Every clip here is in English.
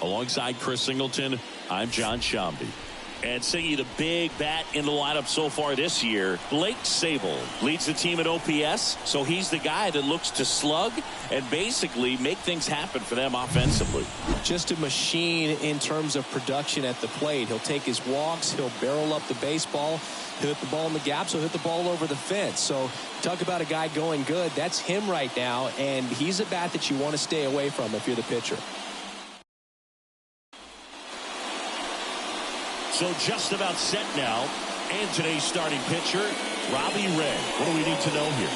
Alongside Chris Singleton, I'm John Shambi. And singing the big bat in the lineup so far this year, Blake Sabol leads the team at OPS, so he's the guy that looks to slug and basically make things happen for them offensively. Just a machine in terms of production at the plate. He'll take his walks, he'll barrel up the baseball, he'll hit the ball in the gaps, he'll hit the ball over the fence. So talk about a guy going good. That's him right now, and he's a bat that you want to stay away from if you're the pitcher. So just about set now. And today's starting pitcher, Robbie Ray. What do we need to know here?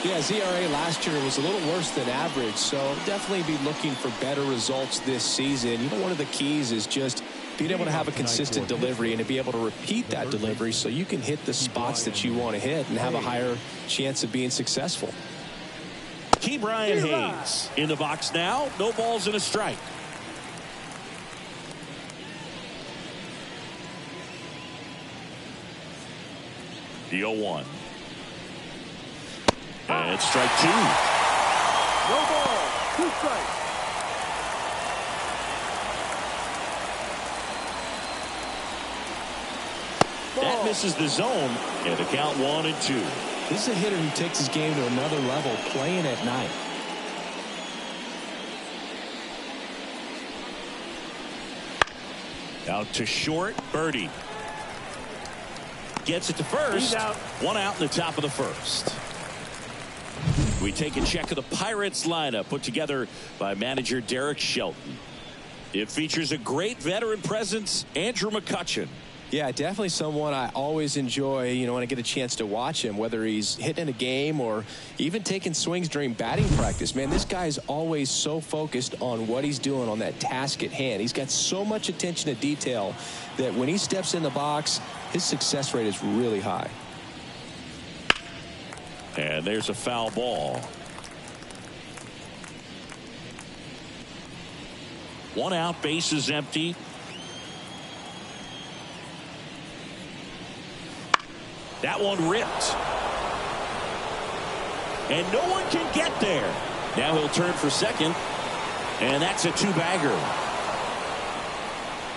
Yeah, his ERA last year was a little worse than average, so definitely be looking for better results this season. You know, one of the keys is just being able to have a consistent delivery and to be able to repeat that delivery so you can hit the spots that you want to hit and have a higher chance of being successful. Key Brian Hayes in the box now. No balls and a strike. The 0-1. And it's strike two. No ball, 2 strikes. That misses the zone, and the count 1-2. This is a hitter who takes his game to another level, playing at night. Out to short, Birdie. Gets it to first. Out. 1 out in the top of the first. We take a check of the Pirates lineup put together by manager Derek Shelton. It features a great veteran presence, Andrew McCutchen. Yeah, definitely someone I always enjoy, you know, when I get a chance to watch him, whether he's hitting a game or even taking swings during batting practice. Man, this guy is always so focused on what he's doing on that task at hand. He's got so much attention to detail that when he steps in the box, his success rate is really high. And there's a foul ball. 1 out, base is empty. That one ripped. And no one can get there. Now he'll turn for second. And that's a 2-bagger.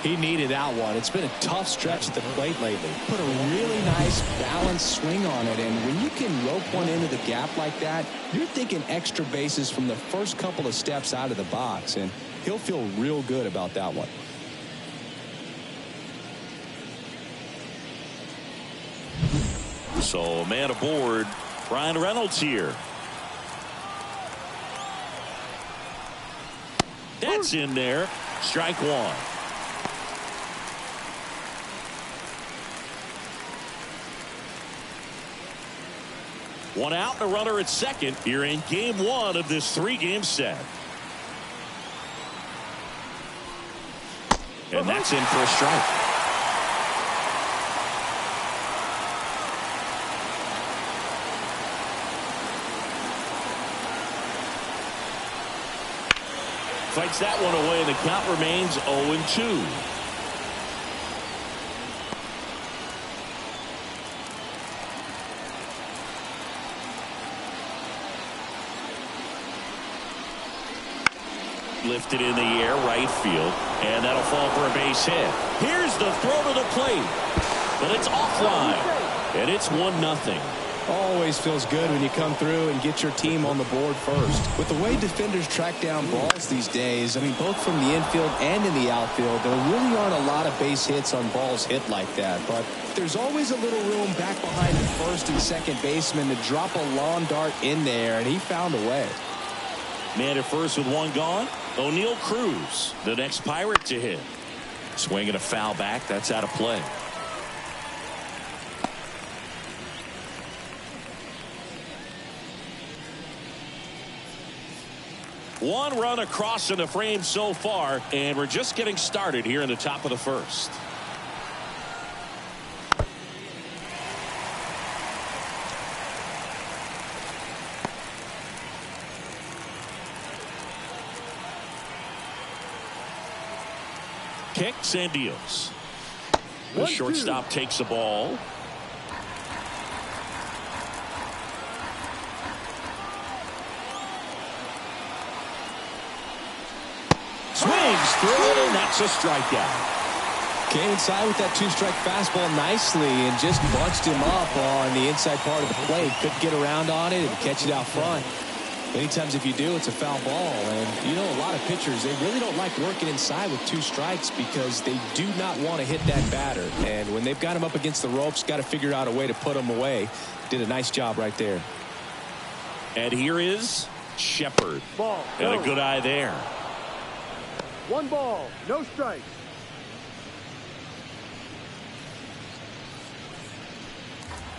He needed that one. It's been a tough stretch at the plate lately. Put a really nice balanced swing on it, and when you can rope one into the gap like that, you're thinking extra bases from the first couple of steps out of the box, and he'll feel real good about that one. So man aboard, Brian Reynolds here. That's in there. Strike 1. One out and a runner at second here in game 1 of this 3-game set. And that's in for a strike. Fights that one away, and the count remains 0-2. Lifted in the air, right field, and that'll fall for a base hit. Here's the throw to the plate, but it's offline, and it's 1-0. Always feels good when you come through and get your team on the board first. With the way defenders track down balls these days, I mean, both from the infield and in the outfield, there really aren't a lot of base hits on balls hit like that. But there's always a little room back behind the first and second baseman to drop a lawn dart in there, and he found a way. Man at first with 1 gone. O'Neal Cruz, the next Pirate to hit. Swinging a foul back. That's out of play. One run across in the frame so far, and we're just getting started here in the top of the first. Kicks and deals. The shortstop takes the ball. Swings through it, and that's a strikeout. Came inside with that two-strike fastball nicely and just bunched him up on the inside part of the plate. Couldn't get around on it and catch it out front. Many times if you do, it's a foul ball. And you know, a lot of pitchers, they really don't like working inside with two strikes because they do not want to hit that batter. And when they've got him up against the ropes, got to figure out a way to put him away. Did a nice job right there. And here is Shepard. Ball. And a good eye there. 1 ball, no strikes.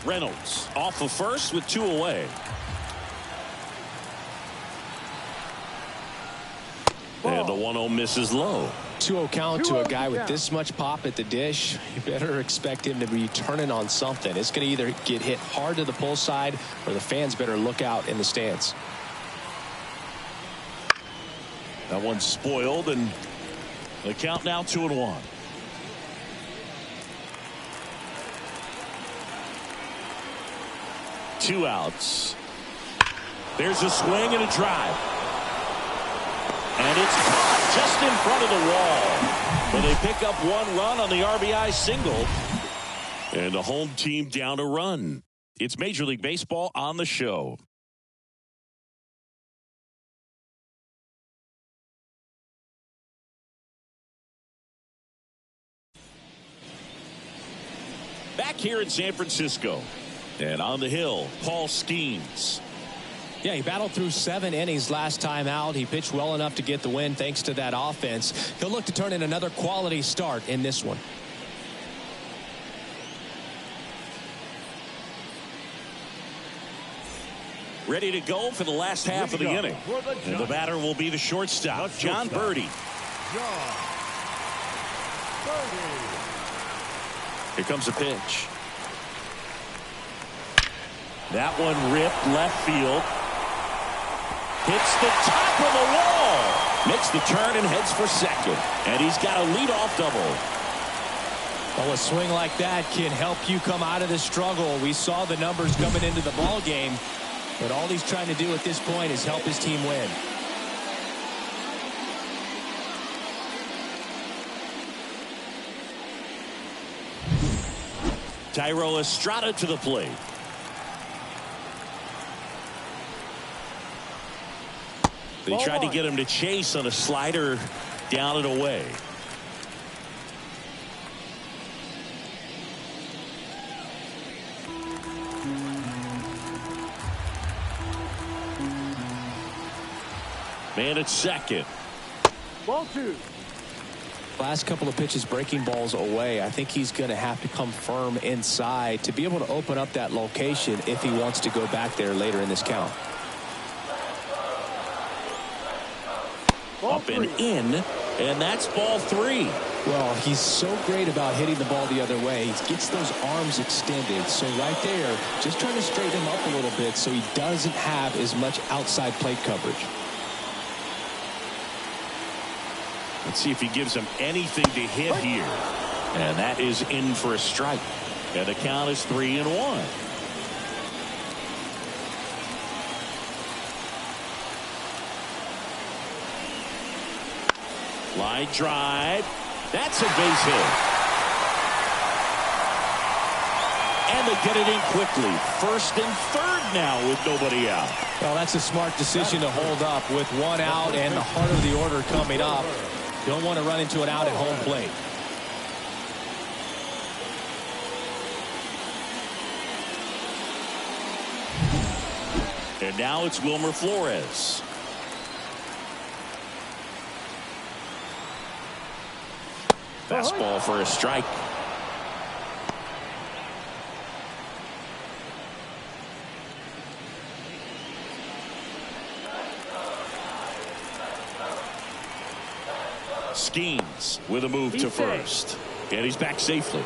Reynolds off of first with 2 away. And the 1-0 misses low. 2-0 count to a guy with this much pop at the dish. You better expect him to be turning on something. It's going to either get hit hard to the pull side or the fans better look out in the stands. That one's spoiled, and the count now 2-1. Two outs. There's a swing and a drive. And it's caught just in front of the wall. But they pick up 1 run on the RBI single. And the home team down a run. It's Major League Baseball on the show. Back here in San Francisco. And on the hill, Paul Skeens. Yeah, he battled through 7 innings last time out. He pitched well enough to get the win thanks to that offense. He'll look to turn in another quality start in this one. Ready to go for the last half of the inning. And the batter will be the shortstop, John Birdie. Here comes a pitch. That one ripped left field. Hits the top of the wall. Makes the turn and heads for second. And he's got a leadoff double. Well, a swing like that can help you come out of the struggle. We saw the numbers coming into the ball game. But all he's trying to do at this point is help his team win. Thairo Estrada to the plate. They tried to get him to chase on a slider down and away. Man at second. Ball 2. Last couple of pitches breaking balls away. I think he's going to have to come firm inside to be able to open up that location if he wants to go back there later in this count. Up and in, and that's ball 3. Well, he's so great about hitting the ball the other way. He gets those arms extended. So right there, just trying to straighten him up a little bit so he doesn't have as much outside plate coverage. Let's see if he gives him anything to hit here. And that is in for a strike. And the count is 3-1. Line drive. That's a base hit. And they get it in quickly. First and third now with nobody out. Well, that's a smart decision to hold up with 1 out and the heart of the order coming up. Don't want to run into an out at home plate. And now it's Wilmer Flores. Fastball for a strike. Skeens with a move to first. And he's back safely.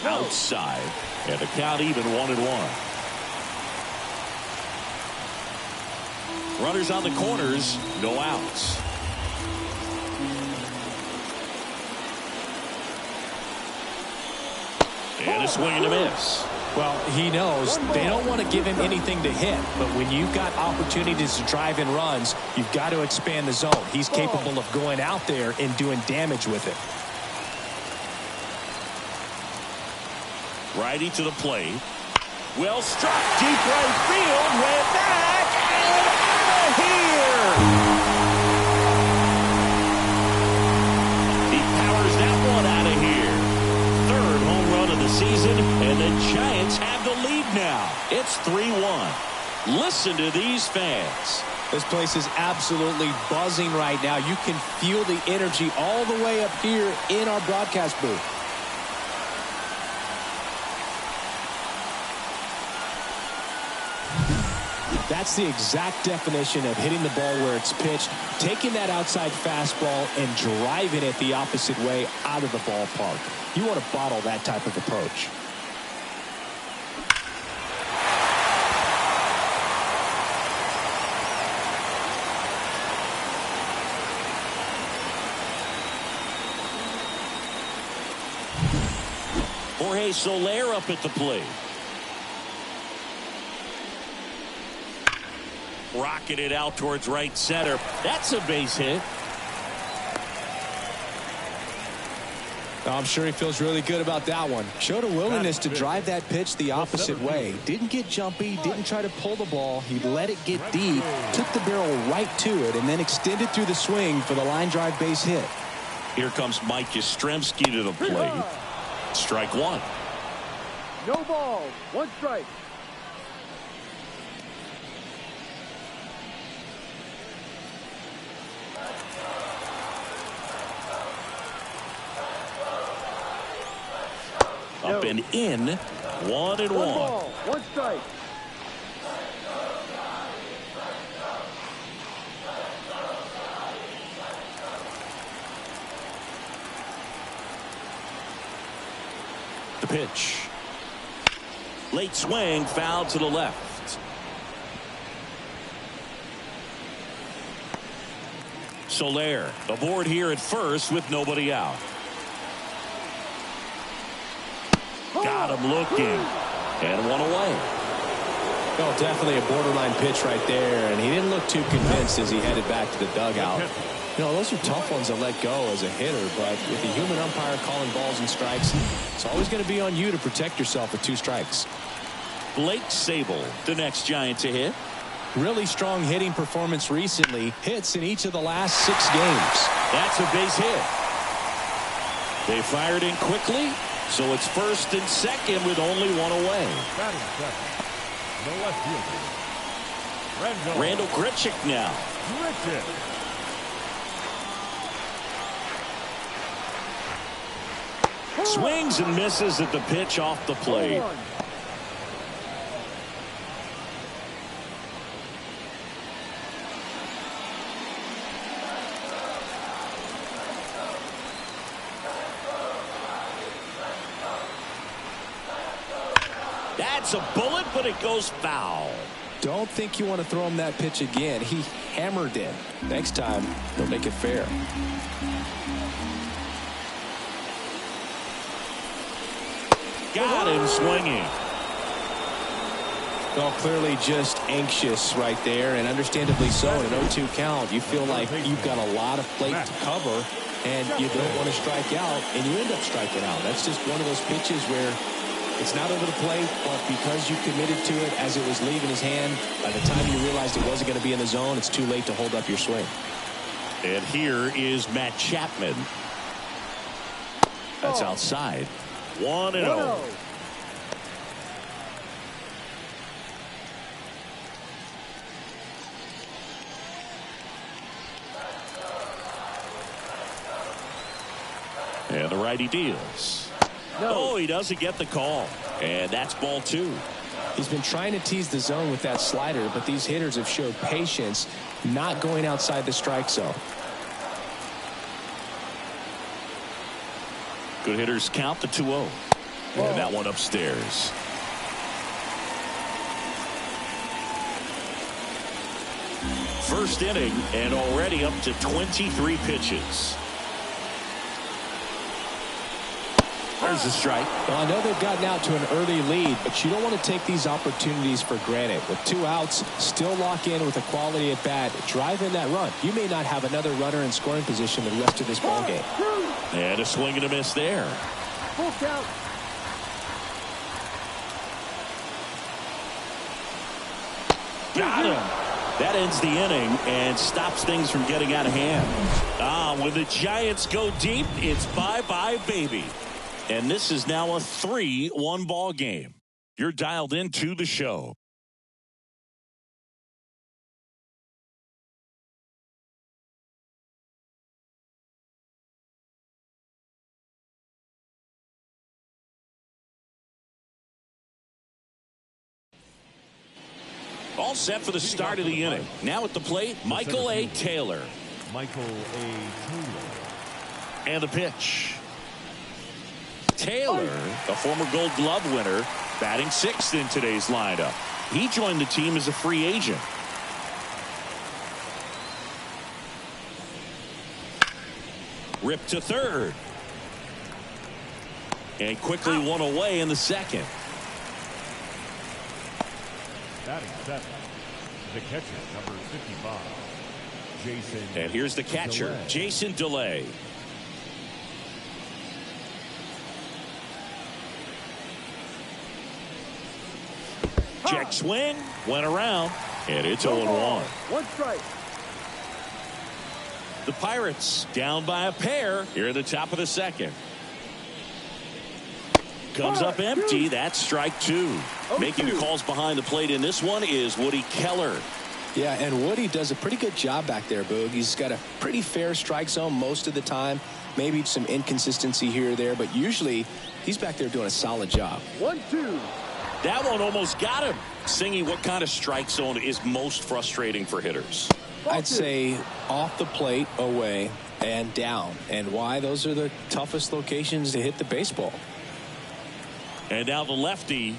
Outside. And the count even 1-1. Runners on the corners, no outs. And a swing and a miss. Well, he knows they don't want to give him anything to hit, but when you've got opportunities to drive in runs, you've got to expand the zone. He's capable of going out there and doing damage with it. Righty to the plate. Well struck, deep right field, way back, and out of here! He powers that one out of here. Third home run of the season, and the Giants have the lead now. It's 3-1. Listen to these fans. This place is absolutely buzzing right now. You can feel the energy all the way up here in our broadcast booth. That's the exact definition of hitting the ball where it's pitched, taking that outside fastball and driving it the opposite way out of the ballpark. You want to bottle that type of approach. Jorge Soler up at the plate. Rocketed out towards right center. That's a base hit. I'm sure he feels really good about that one. Showed a willingness to drive that pitch the opposite way. Didn't get jumpy, didn't try to pull the ball. He let it get deep, took the barrel right to it, and then extended through the swing for the line drive base hit. Here comes Mike Yastrzemski to the plate. Strike one. No ball. One strike. Up and in. 1-1. Ball. One strike. The pitch. Late swing, foul to the left. Soler aboard here at first with nobody out. Got him looking. And one away. Well, definitely a borderline pitch right there, and he didn't look too convinced as he headed back to the dugout. You know, those are tough ones to let go as a hitter, but with the human umpire calling balls and strikes, it's always going to be on you to protect yourself with 2 strikes. Blake Sabol, the next Giant to hit. Really strong hitting performance recently. Hits in each of the last 6 games. That's a base hit. They fired in quickly, so it's first and second with only one away. Batting second, the left fielder, Randall Grichuk now. Swings and misses at the pitch off the plate. That's a bullet, but it goes foul. Don't think you want to throw him that pitch again. He hammered it. Next time, he'll make it fair. Got him swinging. Well, clearly just anxious right there, and understandably so. In an 0-2 count, you feel like you've got a lot of plate to cover, and you don't want to strike out, and you end up striking out. That's just one of those pitches where it's not over the plate, but because you committed to it as it was leaving his hand, by the time you realized it wasn't going to be in the zone, it's too late to hold up your swing. And here is Matt Chapman. That's outside. 1-0. And the righty deals. No. Oh, he doesn't get the call. And that's ball 2. He's been trying to tease the zone with that slider, but these hitters have showed patience, not going outside the strike zone. Good hitters count the 2-0. And that one upstairs. First inning and already up to 23 pitches. There's a strike. Well, I know they've gotten out to an early lead, but you don't want to take these opportunities for granted. With 2 outs, still lock in with a quality at bat. Drive in that run. You may not have another runner in scoring position the rest of this ball game. And a swing and a miss there. Full count. Got him. That ends the inning and stops things from getting out of hand. When the Giants go deep, it's bye-bye, baby. And this is now a 3-1 ball game. You're dialed into the show. All set for the start of the inning. Now at the plate, Michael A. Taylor. Michael A. Taylor. And the pitch. Taylor, a former Gold Glove winner, batting 6th in today's lineup. He joined the team as a free agent. Ripped to third. And quickly one away in the second. Batting 7th, the catcher, number 55, Jason. And here's the catcher, DeLay. Jason DeLay. Check swing, went around, and it's 0-1. 1 strike. The Pirates down by a pair here at the top of the second. Comes up empty. That's strike 2. Making the calls behind the plate in this one is Woody Keller. Yeah, and Woody does a pretty good job back there, Boog. He's got a pretty fair strike zone most of the time. Maybe some inconsistency here or there, but usually he's back there doing a solid job. 1-2. That one almost got him. Singy, what kind of strike zone is most frustrating for hitters? I'd say off the plate, away, and down. And why? Those are the toughest locations to hit the baseball. And now the lefty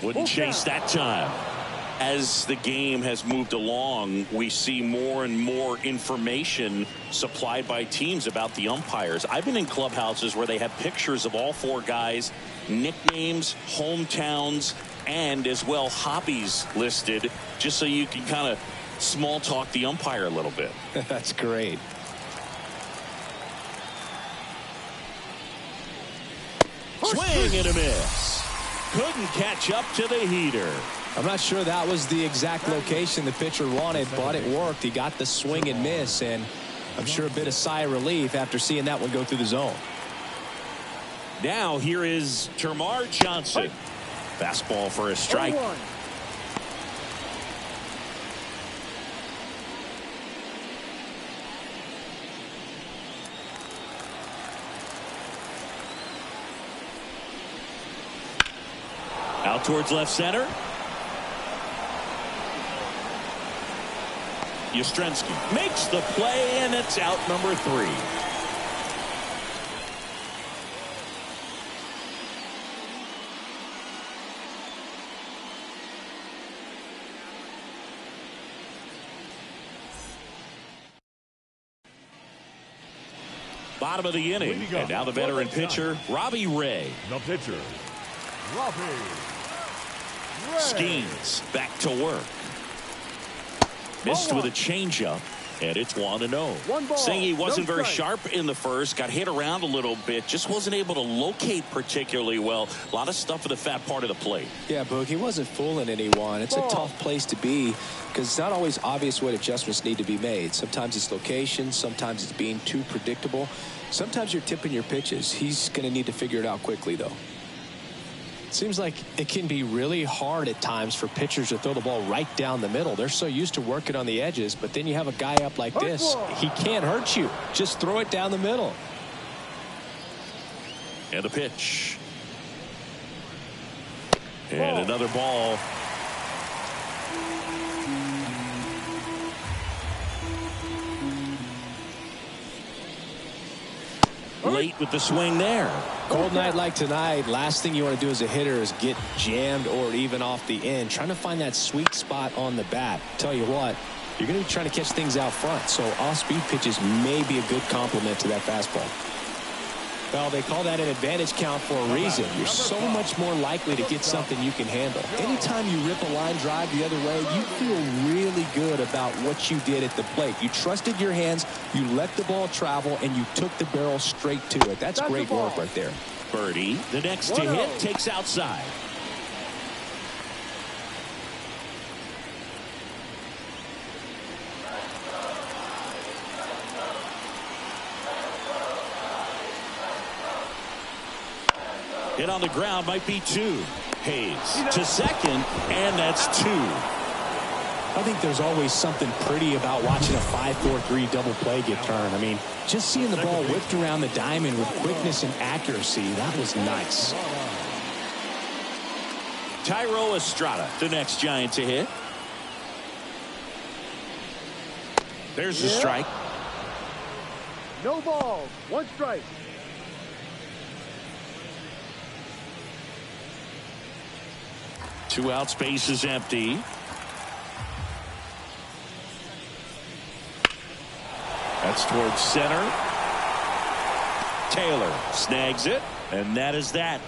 wouldn't chase that time. As the game has moved along, we see more and more information supplied by teams about the umpires. I've been in clubhouses where they have pictures of all 4 guys, nicknames, hometowns, and as well hobbies listed, just so you can kind of small talk the umpire a little bit. That's great. Swing and a miss. Couldn't catch up to the heater. I'm not sure that was the exact location the pitcher wanted, but it worked. He got the swing and miss, and I'm sure a bit of sigh of relief after seeing that one go through the zone. Now here is Termarr Johnson. Fastball for a strike. 1-1. Out towards left center. Yastrzemski makes the play, and it's out number 3. Bottom of the inning, and now the veteran pitcher, Robbie Ray. The pitcher, Robbie Ray. Skeens back to work. Missed with a changeup, and it's 1-0. Singy wasn't very sharp in the first, got hit around a little bit, just wasn't able to locate particularly well. A lot of stuff for the fat part of the plate. Yeah, Boog, he wasn't fooling anyone. It's a tough place to be because it's not always obvious what adjustments need to be made. Sometimes it's location, sometimes it's being too predictable. Sometimes you're tipping your pitches. He's going to need to figure it out quickly, though. Seems like it can be really hard at times for pitchers to throw the ball right down the middle. They're so used to working on the edges, but then you have a guy up like this. He can't hurt you. Just throw it down the middle. And the pitch. And another ball. Late with the swing there. Cold night like tonight, last thing you want to do as a hitter is get jammed or even off the end. Trying to find that sweet spot on the bat. Tell you what, you're going to be trying to catch things out front, so off-speed pitches may be a good complement to that fastball. Well, they call that an advantage count for a reason. You're so much more likely to get something you can handle. Anytime you rip a line drive the other way, you feel really good about what you did at the plate. You trusted your hands, you let the ball travel, and you took the barrel straight to it. That's great work right there. Birdie, the next to hit, takes outside. Hit on the ground, might be 2. Hayes to second, and that's 2. I think there's always something pretty about watching a 5-4-3 double play get turned. I mean, just seeing the ball whipped around the diamond with quickness and accuracy, that was nice. Thairo Estrada, the next Giant to hit. There's the strike. No balls. 1 strike. Two outs, base is empty. That's towards center. Taylor snags it, and that is that.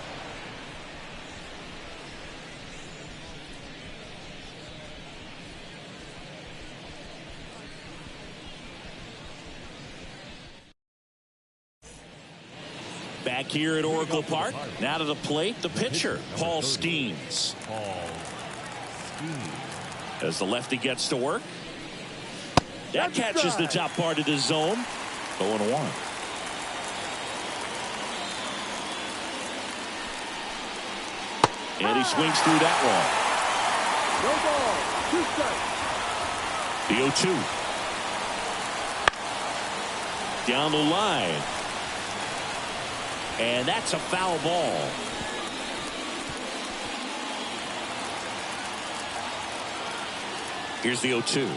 Back here at Oracle Park. Now to the plate, the pitcher, Paul Skeens. As the lefty gets to work. That catches the top part of the zone. 0-1. And he swings through that one. No ball. 2 strikes. The 0-2. Down the line. And that's a foul ball. Here's the 0-2.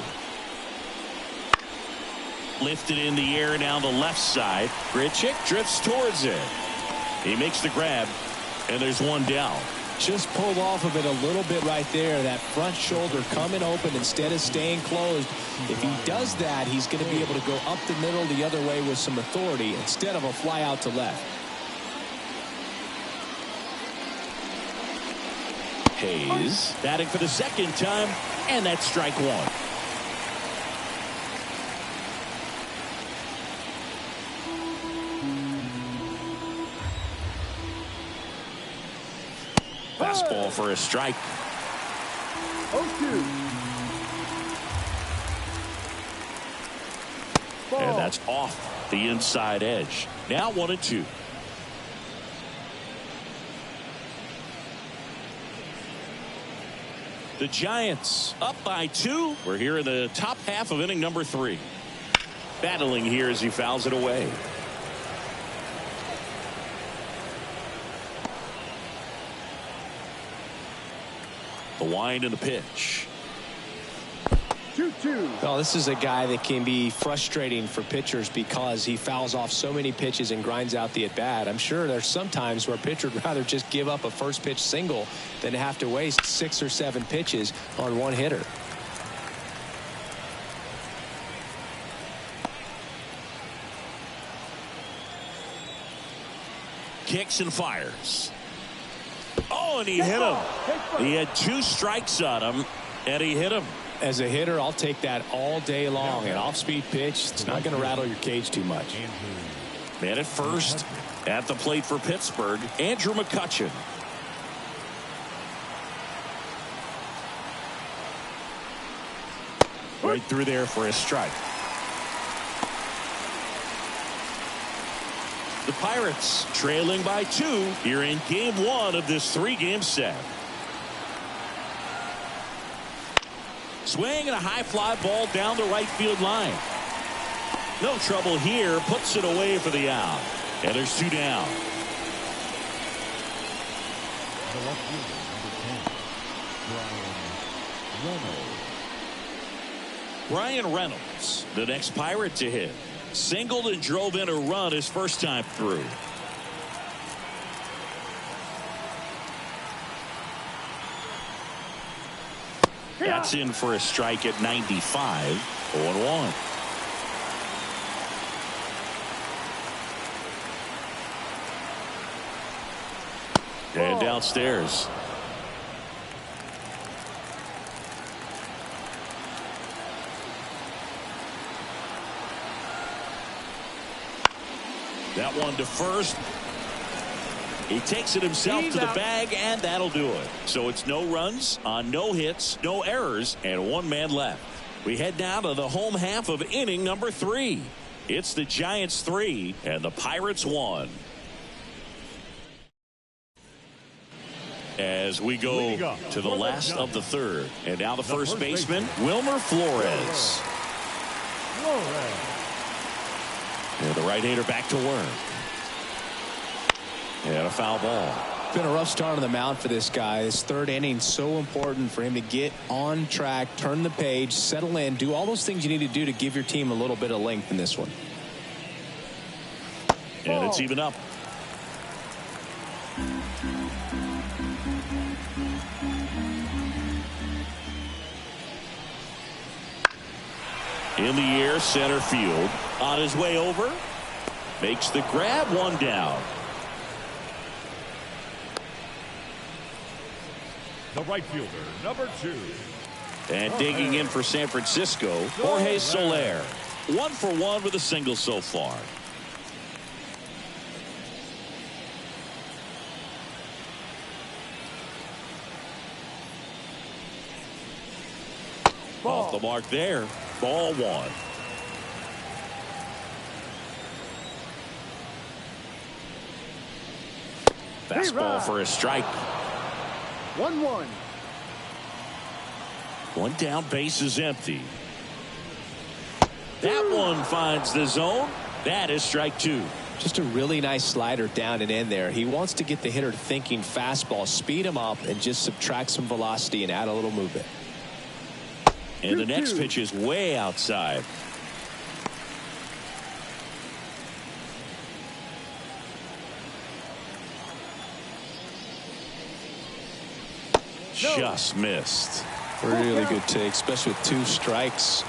Lifted in the air down the left side. Grichuk drifts towards it. He makes the grab, and there's one down. Just pulled off of it a little bit right there. That front shoulder coming open instead of staying closed. If he does that, he's going to be able to go up the middle the other way with some authority instead of a fly out to left. Hayes batting for the second time, and that's strike 1. Fastball for a strike. 0-2. And that's off the inside edge. Now 1-2. The Giants up by 2. We're here in the top half of inning number 3. Battling here as he fouls it away. The wind and the pitch. 2-2. Well, this is a guy that can be frustrating for pitchers because he fouls off so many pitches and grinds out the at-bat. I'm sure there's some times where a pitcher would rather just give up a first pitch single than have to waste 6 or 7 pitches on one hitter. Kicks and fires. Oh, and he hit him. He had 2 strikes on him, and he hit him. As a hitter, I'll take that all day long. An off-speed pitch, it's not going to rattle your cage too much. Man at first, at the plate for Pittsburgh, Andrew McCutchen. Right through there for a strike. The Pirates trailing by 2 here in game 1 of this 3-game set. Swing and a high fly ball down the right field line. No trouble here. Puts it away for the out. And there's 2 down. The left fielder, number 10, Ryan Reynolds, the next Pirate to hit. Singled and drove in a run his first time through. That's in for a strike at 95. 0-1. And downstairs. That one to first. He takes it himself to the bag, and that'll do it. So it's no runs on no hits, no errors, and one man left. We head now to the home half of inning number 3. It's the Giants 3 and the Pirates 1. As we go to the last of the third. And now the first baseman, Wilmer Flores. And the right-hander back to work. And a foul ball. Been a rough start on the mound for this guy. His third inning, so important for him to get on track, turn the page, settle in, do all those things you need to do to give your team a little bit of length in this one. And it's even up. In the air, center field. On his way over. Makes the grab, one down. The right fielder, number 2. And digging in for San Francisco, Jorge Soler. 1 for 1 with a single so far. Off the mark there. Ball 1. Fastball for a strike. 1-1. One down, base is empty. That one finds the zone. That is strike 2. Just a really nice slider down and in there. He wants to get the hitter thinking fastball, speed him up, and just subtract some velocity and add a little movement. And the next pitch is way outside. Just missed. Really good take, especially with 2 strikes.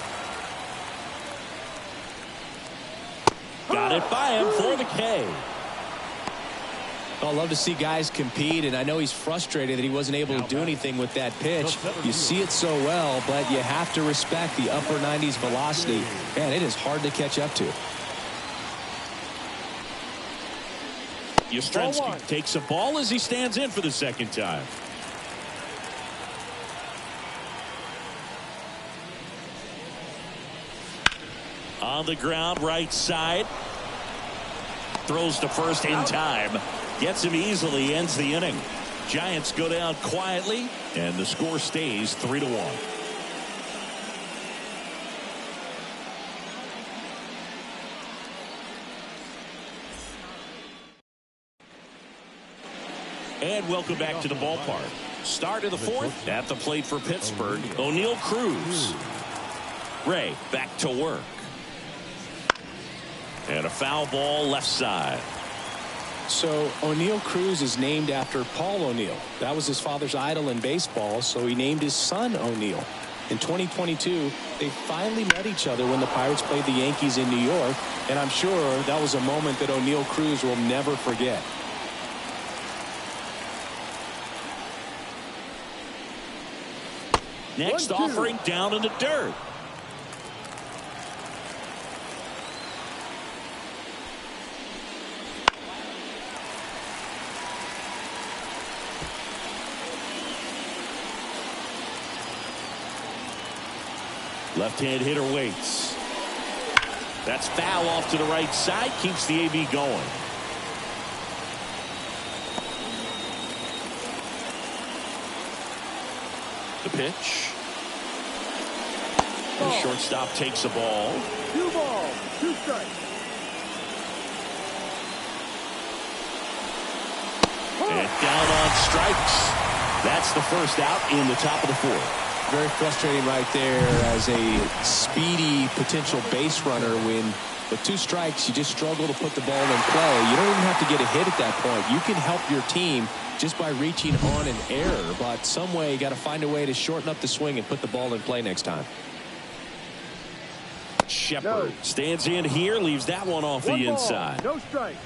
Got it by him for the K. I love to see guys compete, and I know he's frustrated that he wasn't able to do anything with that pitch. You see it so well, but you have to respect the upper 90s velocity. Man, it is hard to catch up to. Yastrzemski takes a ball as he stands in for the second time. On the ground, right side. Throws to first in time. Gets him easily, ends the inning. Giants go down quietly, and the score stays 3-1. And welcome back to the ballpark. Start of the 4th. At the plate for Pittsburgh, O'Neal Cruz. Ray back to work. And a foul ball left side. So O'Neal Cruz is named after Paul O'Neill. That was his father's idol in baseball, so he named his son O'Neal. In 2022, they finally met each other when the Pirates played the Yankees in New York, and I'm sure that was a moment that O'Neal Cruz will never forget. Next offering down in the dirt. Left-hand hitter waits. That's foul off to the right side. Keeps the AB going. The pitch. The shortstop takes the ball. 2 balls, 2 strikes. And down on strikes. That's the first out in the top of the 4th. Very frustrating right there as a speedy potential base runner when with 2 strikes you just struggle to put the ball in play. You don't even have to get a hit at that point. You can help your team just by reaching on an error, but some way you got to find a way to shorten up the swing and put the ball in play next time. Shepard stands in here, leaves that one off the inside. No strike.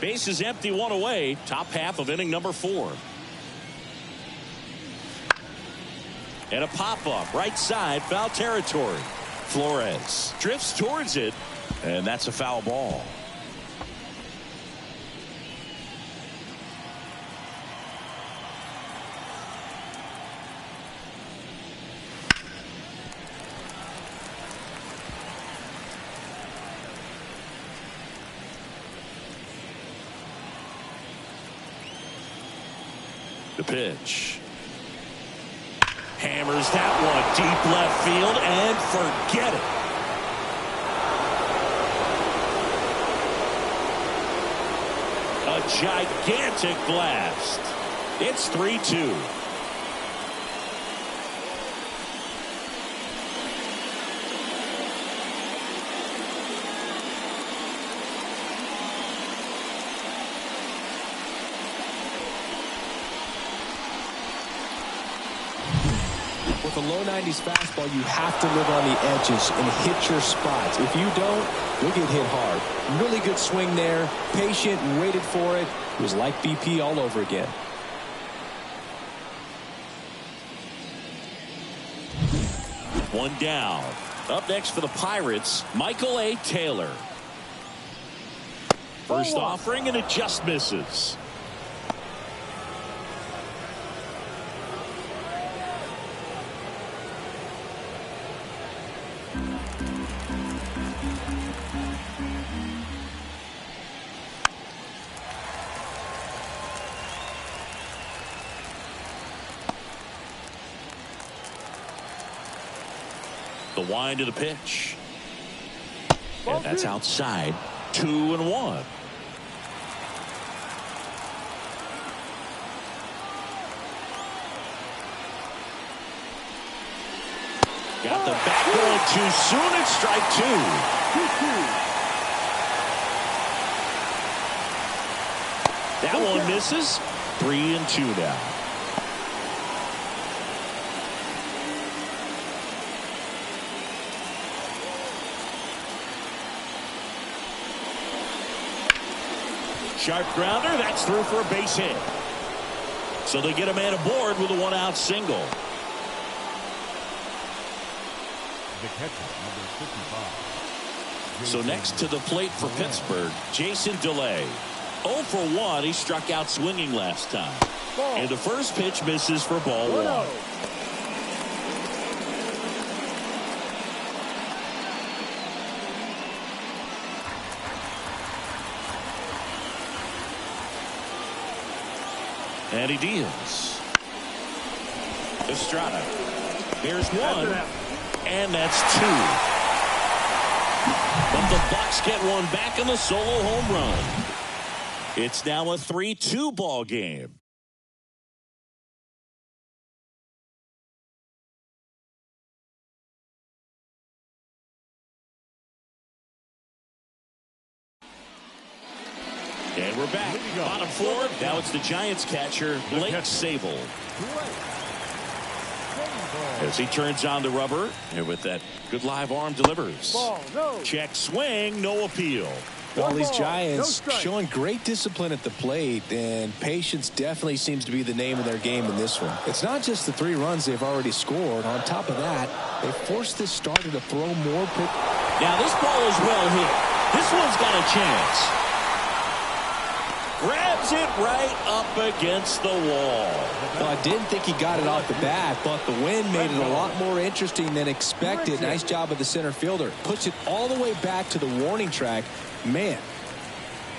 Base is empty, one away. Top half of inning number 4. And a pop-up right side, foul territory. Flores drifts towards it, and that's a foul ball. The pitch. Hammers that one deep left field and forget it. A gigantic blast. It's 3-2. With a low 90s fastball, you have to live on the edges and hit your spots. If you don't, you'll get hit hard. Really good swing there. Patient, waited for it. It was like BP all over again. One down. Up next for the Pirates, Michael A. Taylor. First offering, and it just misses. The wind of the pitch. And that's outside. 2-1. Got the back going too soon. It's strike 2. That one misses. 3-2 now. Sharp grounder. That's through for a base hit. So they get a man aboard with a 1-out single. The catcher, number 55. So next to the plate for Pittsburgh, Jason DeLay. 0 for 1. He struck out swinging last time. And the first pitch misses for ball 1. And he deals. Estrada. There's 1. And that's 2. But the Bucks get one back in the solo home run. It's now a 3-2 ball game. And we're back. Bottom 4. Now it's the Giants catcher, Blake Sable. As he turns on the rubber, and with that good live arm delivers. Check swing, no appeal. Well, these Giants showing great discipline at the plate, and patience definitely seems to be the name of their game in this one. It's not just the 3 runs they've already scored. On top of that, they forced this starter to throw more pitch. Now this ball is well hit. This one's got a chance. Grabs it right up against the wall. Well, I didn't think he got it off the bat, but the wind made it a lot more interesting than expected. Nice job of the center fielder. Puts it all the way back to the warning track. Man.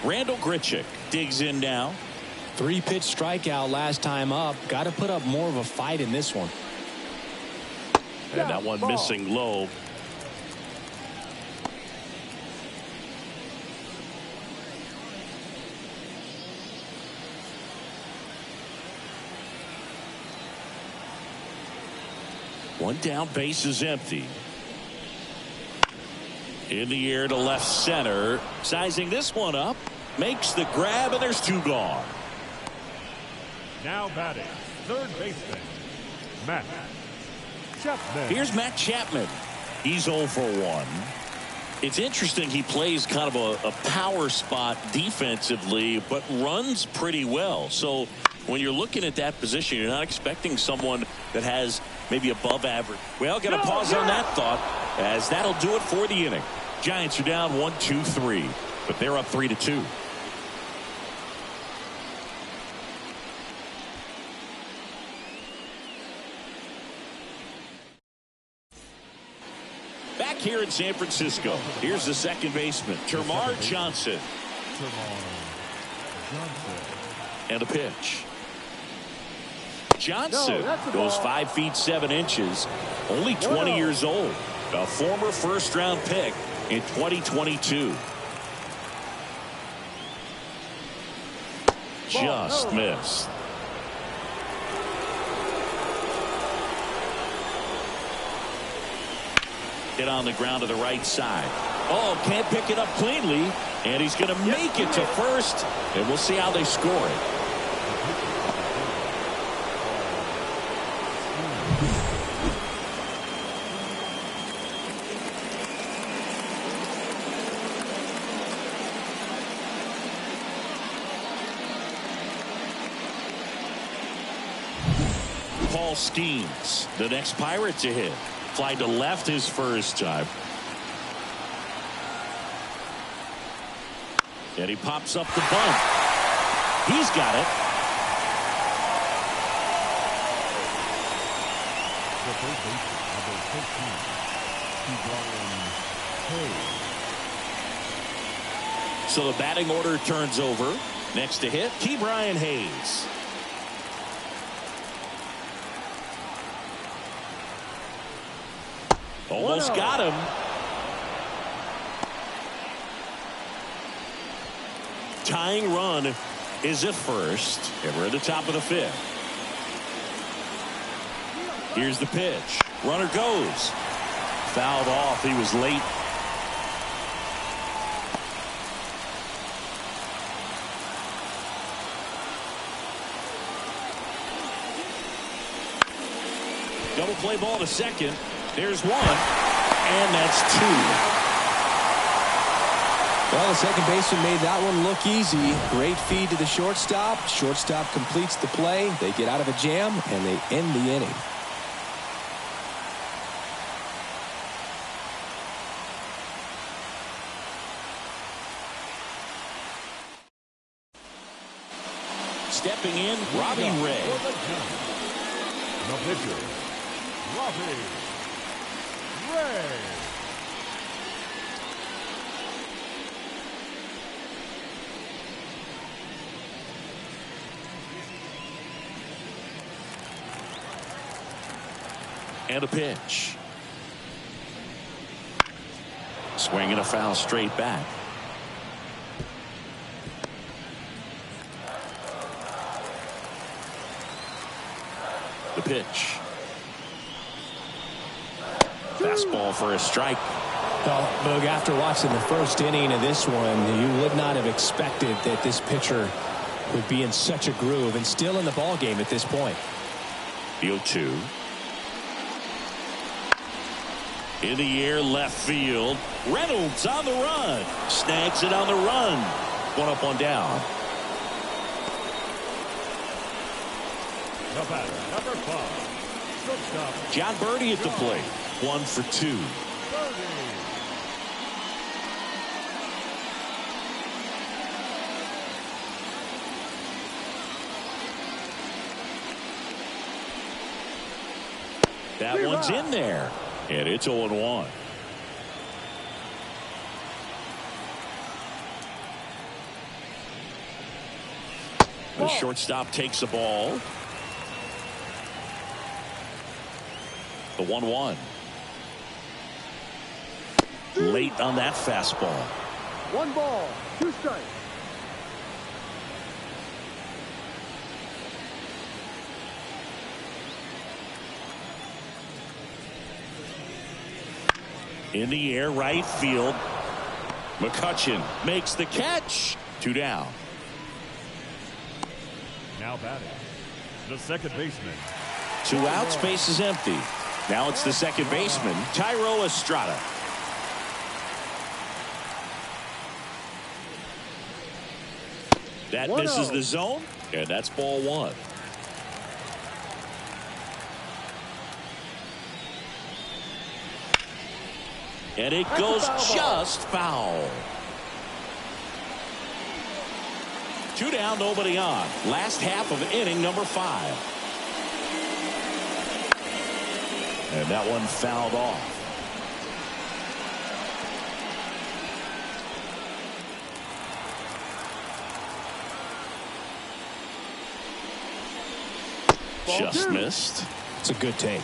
Randall Grichuk digs in now. 3-pitch strikeout last time up. Got to put up more of a fight in this one. And that one missing low. One down, base is empty. In the air to left center. Sizing this one up. Makes the grab, and there's 2 gone. Now batting, third baseman, Matt Chapman. Here's Matt Chapman. He's 0 for 1. It's interesting, he plays kind of a power spot defensively, but runs pretty well. So when you're looking at that position, you're not expecting someone that has maybe above average. Well, got to pause on that thought, as that'll do it for the inning. Giants are down 1-2-3, but they're up 3-2. Back here in San Francisco, here's the second baseman, Termarr Johnson. And a pitch. Johnson goes 5 feet 7 inches, only 20 years old, a former first-round pick in 2022. Just missed. Hit on the ground to the right side. Oh, can't pick it up cleanly, and he's going to make it to first, and we'll see how they score it. Paul Skeens, the next Pirate to hit. Fly to left his first time. And he pops up the bunt. He's got it. The third baseman, number 15, So the batting order turns over. Next to hit, Ke'Bryan Hayes. Almost got him. Tying run is at first, and we're at the top of the 5th. Here's the pitch. Runner goes. Fouled off. He was late. Double play ball to second. There's one, and that's 2. Well, the second baseman made that one look easy. Great feed to the shortstop. Shortstop completes the play. They get out of a jam, and they end the inning. Stepping in, Robbie Ray. the pitcher, Robbie Ray. And a pitch. Swing and a foul straight back. The pitch. Fastball for a strike. Well, Boog, after watching the first inning of this one, you would not have expected that this pitcher would be in such a groove and still in the ball game at this point. The 0-2. In the air, left field. Reynolds on the run. Snags it on the run. One up, one down. The batter, number 5, shortstop John Birdie at the plate. 1 for 2. Birdie. That one's in there. And it's 0-1. The shortstop takes the ball. The 1-1. Late on that fastball. 1 ball, 2 strikes. In the air, right field. McCutchen makes the catch. 2 down. Now batting, the second baseman. 2 outs, base is empty. Now it's the second baseman, Thairo Estrada. That 1-0. misses the zone, and that's ball one. And it goes just foul. 2 down, nobody on. Last half of inning number 5. And that one fouled off. Just missed. It's a good take.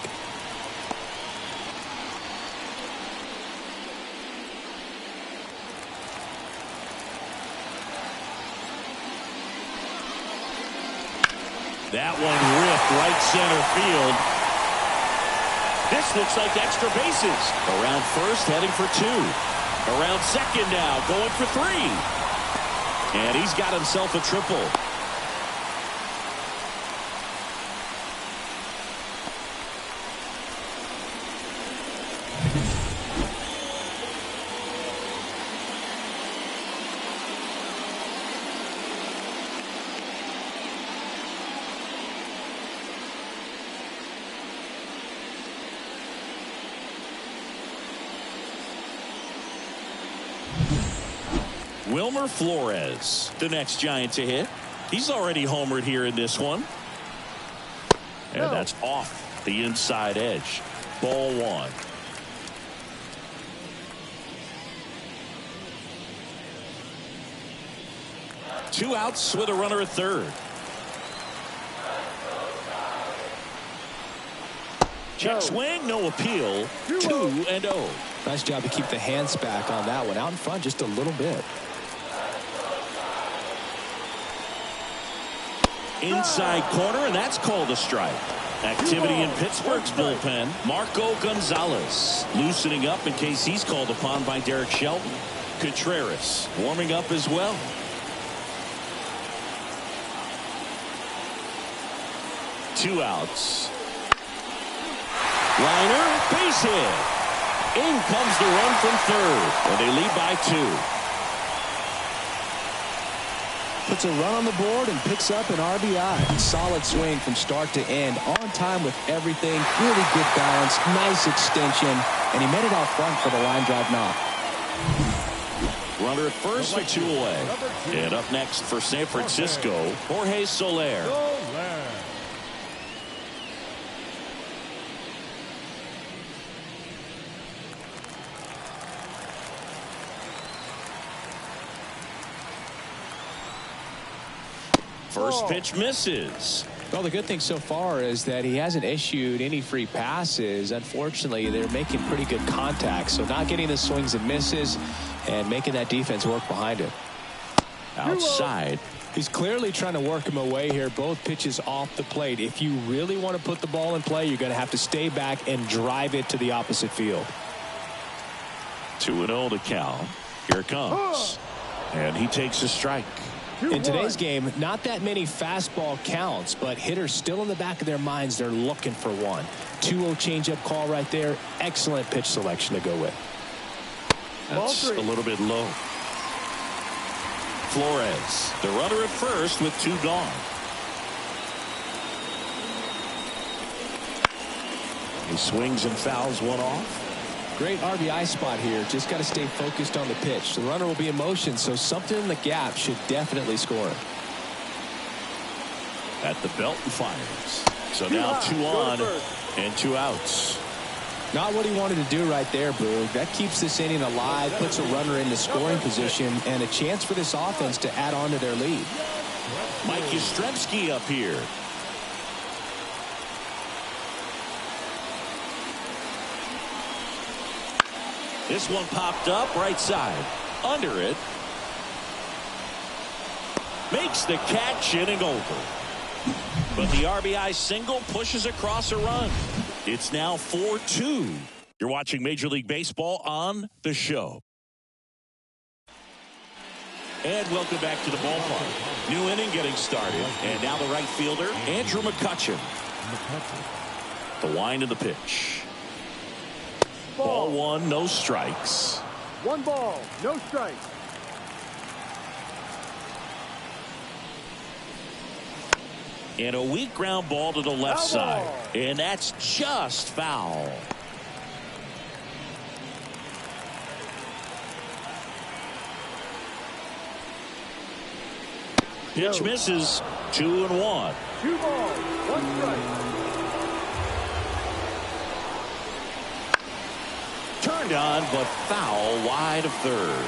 That one ripped right center field. This looks like extra bases. Around first, heading for 2. Around second now, going for 3. And he's got himself a triple. Wilmer Flores, the next Giant to hit. He's already homered here in this one. And that's off the inside edge. Ball 1. Two outs with a runner at third. Check swing, no appeal. 2-0. Nice job to keep the hands back on that one. Out in front just a little bit. Inside corner, and that's called a strike. Activity in Pittsburgh's bullpen. Marco Gonzalez loosening up in case he's called upon by Derek Shelton. Contreras warming up as well. Two outs. Liner, base hit. In comes the run from third, and they lead by 2. Puts a run on the board and picks up an RBI. Solid swing from start to end. On time with everything. Really good balance. Nice extension. And he made it out front for the line drive knock. Runner at first with 2 away. And up next for San Francisco, Jorge Soler. First pitch misses. Well, the good thing so far is that he hasn't issued any free passes. Unfortunately, they're making pretty good contact, so not getting the swings and misses and making that defense work behind it. Outside. He's clearly trying to work him away here. Both pitches off the plate. If you really want to put the ball in play, you're going to have to stay back and drive it to the opposite field. 2-0 to count. Here it comes. And he takes a strike. In today's game, not that many fastball counts, but hitters still in the back of their minds, they're looking for one. 2-0 changeup call right there. Excellent pitch selection to go with. That's a little bit low. Flores, the runner at first with 2 gone. He swings and fouls one off. Great RBI spot here. Just got to stay focused on the pitch. The runner will be in motion, so something in the gap should definitely score. At the belt and fires. So now 2 on and 2 outs. Not what he wanted to do right there, Boog. That keeps this inning alive, puts a runner into scoring position, and a chance for this offense to add on to their lead. Mike Yastrzemski up here. This one popped up right side. Under it. Makes the catch, inning over. But the RBI single pushes across a run. It's now 4-2. You're watching Major League Baseball on the show. And welcome back to the ballpark. New inning getting started. And now the right fielder, Andrew McCutchen. The wind of the pitch. Ball 1, no strikes. 1 ball, no strikes. And a weak ground ball to the left side. And that's just foul. Pitch misses. 2-1. 2 balls, 1 strike. Turned on, but foul wide of third.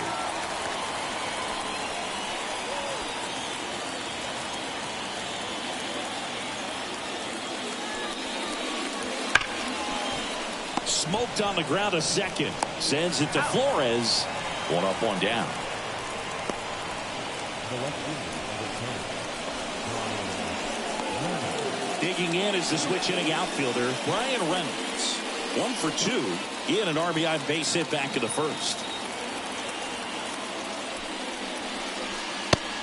Smoked on the ground to second. Sends it to Flores. 1 up, 1 down. Digging in is the switch hitting outfielder, Brian Reynolds. 1 for 2. He had an RBI base hit back in the first.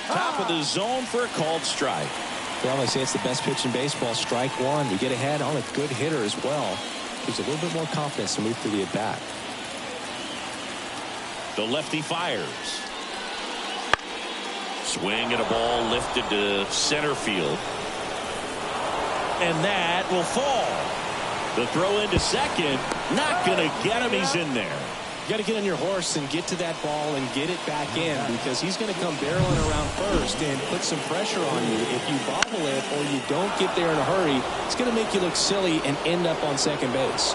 Top of the zone for a called strike. Well, I say it's the best pitch in baseball. Strike 1. You get ahead on a good hitter as well. Gives a little bit more confidence to move through the at-bat. The lefty fires. Swing and a ball lifted to center field. And that will fall. The throw into second. Not going to get him. He's in there. You got to get on your horse and get to that ball and get it back in, because he's going to come barreling around first and put some pressure on you. If you bobble it or you don't get there in a hurry, it's going to make you look silly and end up on second base.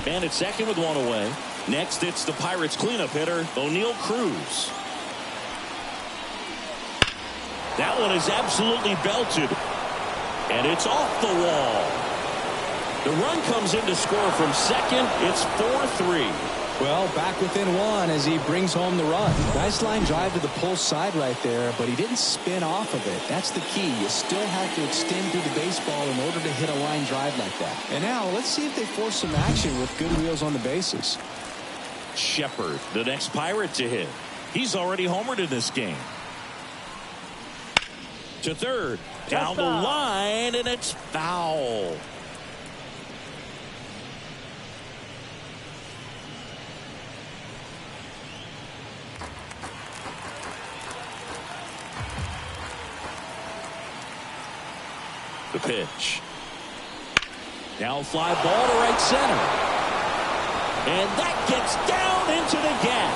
And it's second with 1 away. Next, it's the Pirates cleanup hitter, O'Neal Cruz. That one is absolutely belted. And it's off the wall. The run comes in to score from second. It's 4-3. Well, back within 1 as he brings home the run. Nice line drive to the pull side right there, but he didn't spin off of it. That's the key. You still have to extend through the baseball in order to hit a line drive like that. And now let's see if they force some action with good wheels on the bases. Shepard, the next Pirate to hit. He's already homered in this game. To third. Down the line, and it's foul. The pitch. Now fly ball to right center. And that gets down into the gap.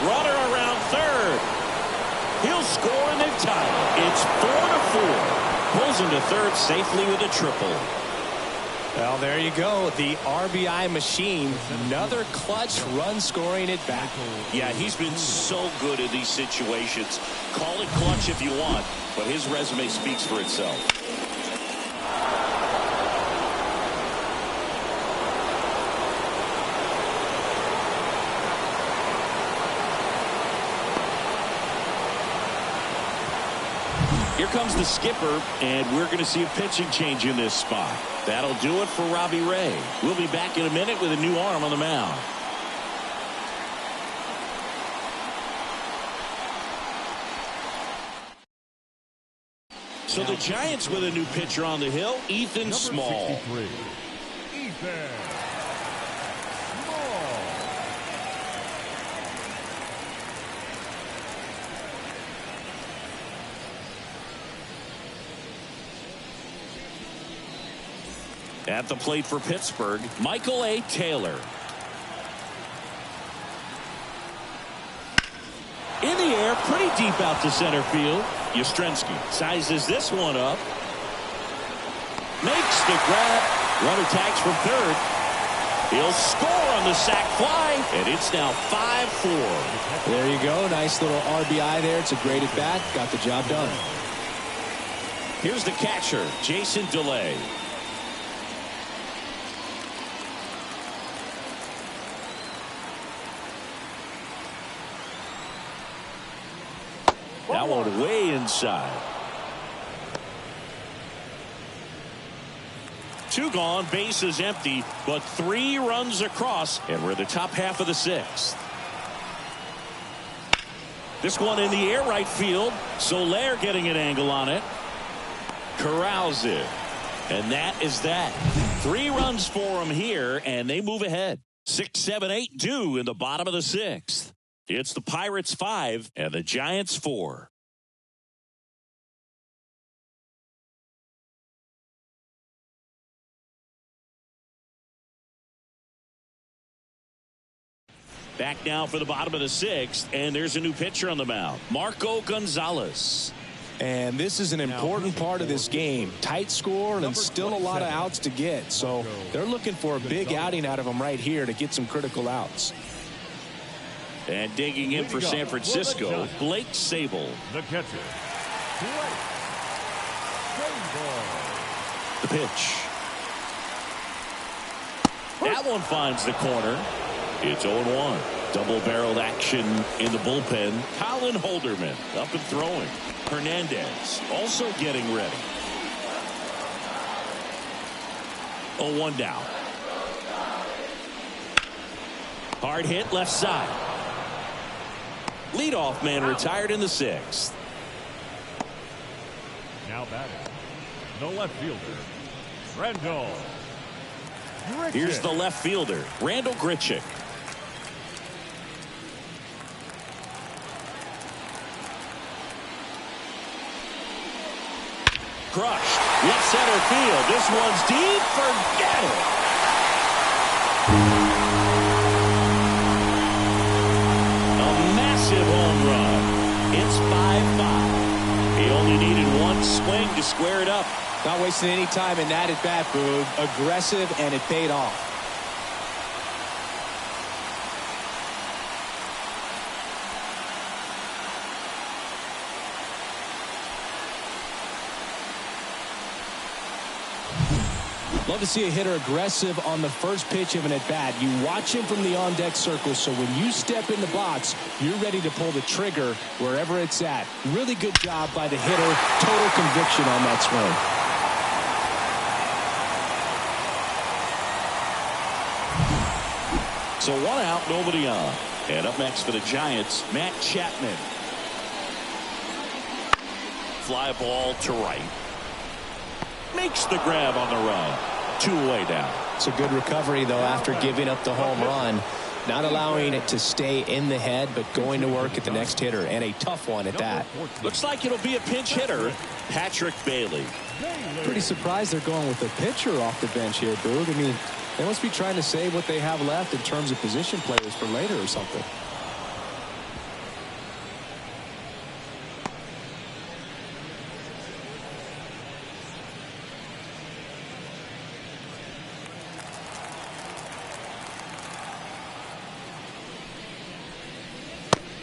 Runner around third. He'll score and they've tied it. It's 4-4. Pulls him to third safely with a triple. Well, there you go. The RBI machine. Another clutch run scoring it back. Yeah, he's been so good in these situations. Call it clutch if you want, but his resume speaks for itself. Here comes the skipper, and we're going to see a pitching change in this spot. That'll do it for Robbie Ray. We'll be back in a minute with a new arm on the mound. So the Giants with a new pitcher on the hill, Ethan Small. 63, Ethan Small. At the plate for Pittsburgh, Michael A. Taylor. In the air, pretty deep out to center field. Yastrzemski sizes this one up. Makes the grab. Runner tags from third. He'll score on the sac fly, and it's now 5-4. There you go. Nice little RBI there. It's a great at bat. Got the job done. Here's the catcher, Jason DeLay. That one way inside. 2 gone, bases empty, but 3 runs across, and we're the top half of the 6th. This one in the air right field. Soler getting an angle on it. Corrals it. And that is that. 3 runs for him here, and they move ahead. 6, 7, 8 due in the bottom of the 6th. It's the Pirates 5 and the Giants 4. Back now for the bottom of the 6th, and there's a new pitcher on the mound, Marco Gonzalez. And this is an important part of this game. Tight score and still a lot of outs to get. So they're looking for a big outing out of him right here to get some critical outs. And digging in for San Francisco, Blake Sabol. The catcher, Blake Sabol. The pitch. That one finds the corner. It's 0-1. Double-barreled action in the bullpen. Colin Holderman up and throwing. Hernandez also getting ready. 0-1 down. Hard hit left side. Leadoff man retired in the 6th. Now batting, the left fielder, Randall Grichuk. Here's the left fielder, Randall Grichuk. Crushed. Left center field. This one's deep. Forget it. A massive home run. It's 5-5. He only needed one swing to square it up. Not wasting any time in that at bat, Boog. Aggressive, and it paid off. Love to see a hitter aggressive on the first pitch of an at-bat. You watch him from the on-deck circle, so when you step in the box, you're ready to pull the trigger wherever it's at. Really good job by the hitter. Total conviction on that swing. So 1 out, nobody on. And up next for the Giants, Matt Chapman. Fly ball to right. Makes the grab on the run. 2 away down. It's a good recovery, though, after giving up the home run. Not allowing it to stay in the head, but going to work at the next hitter, and a tough one at that. Looks like it'll be a pinch hitter, Patrick Bailey. Pretty surprised they're going with a pitcher off the bench here, Boog. I mean, they must be trying to save what they have left in terms of position players for later or something.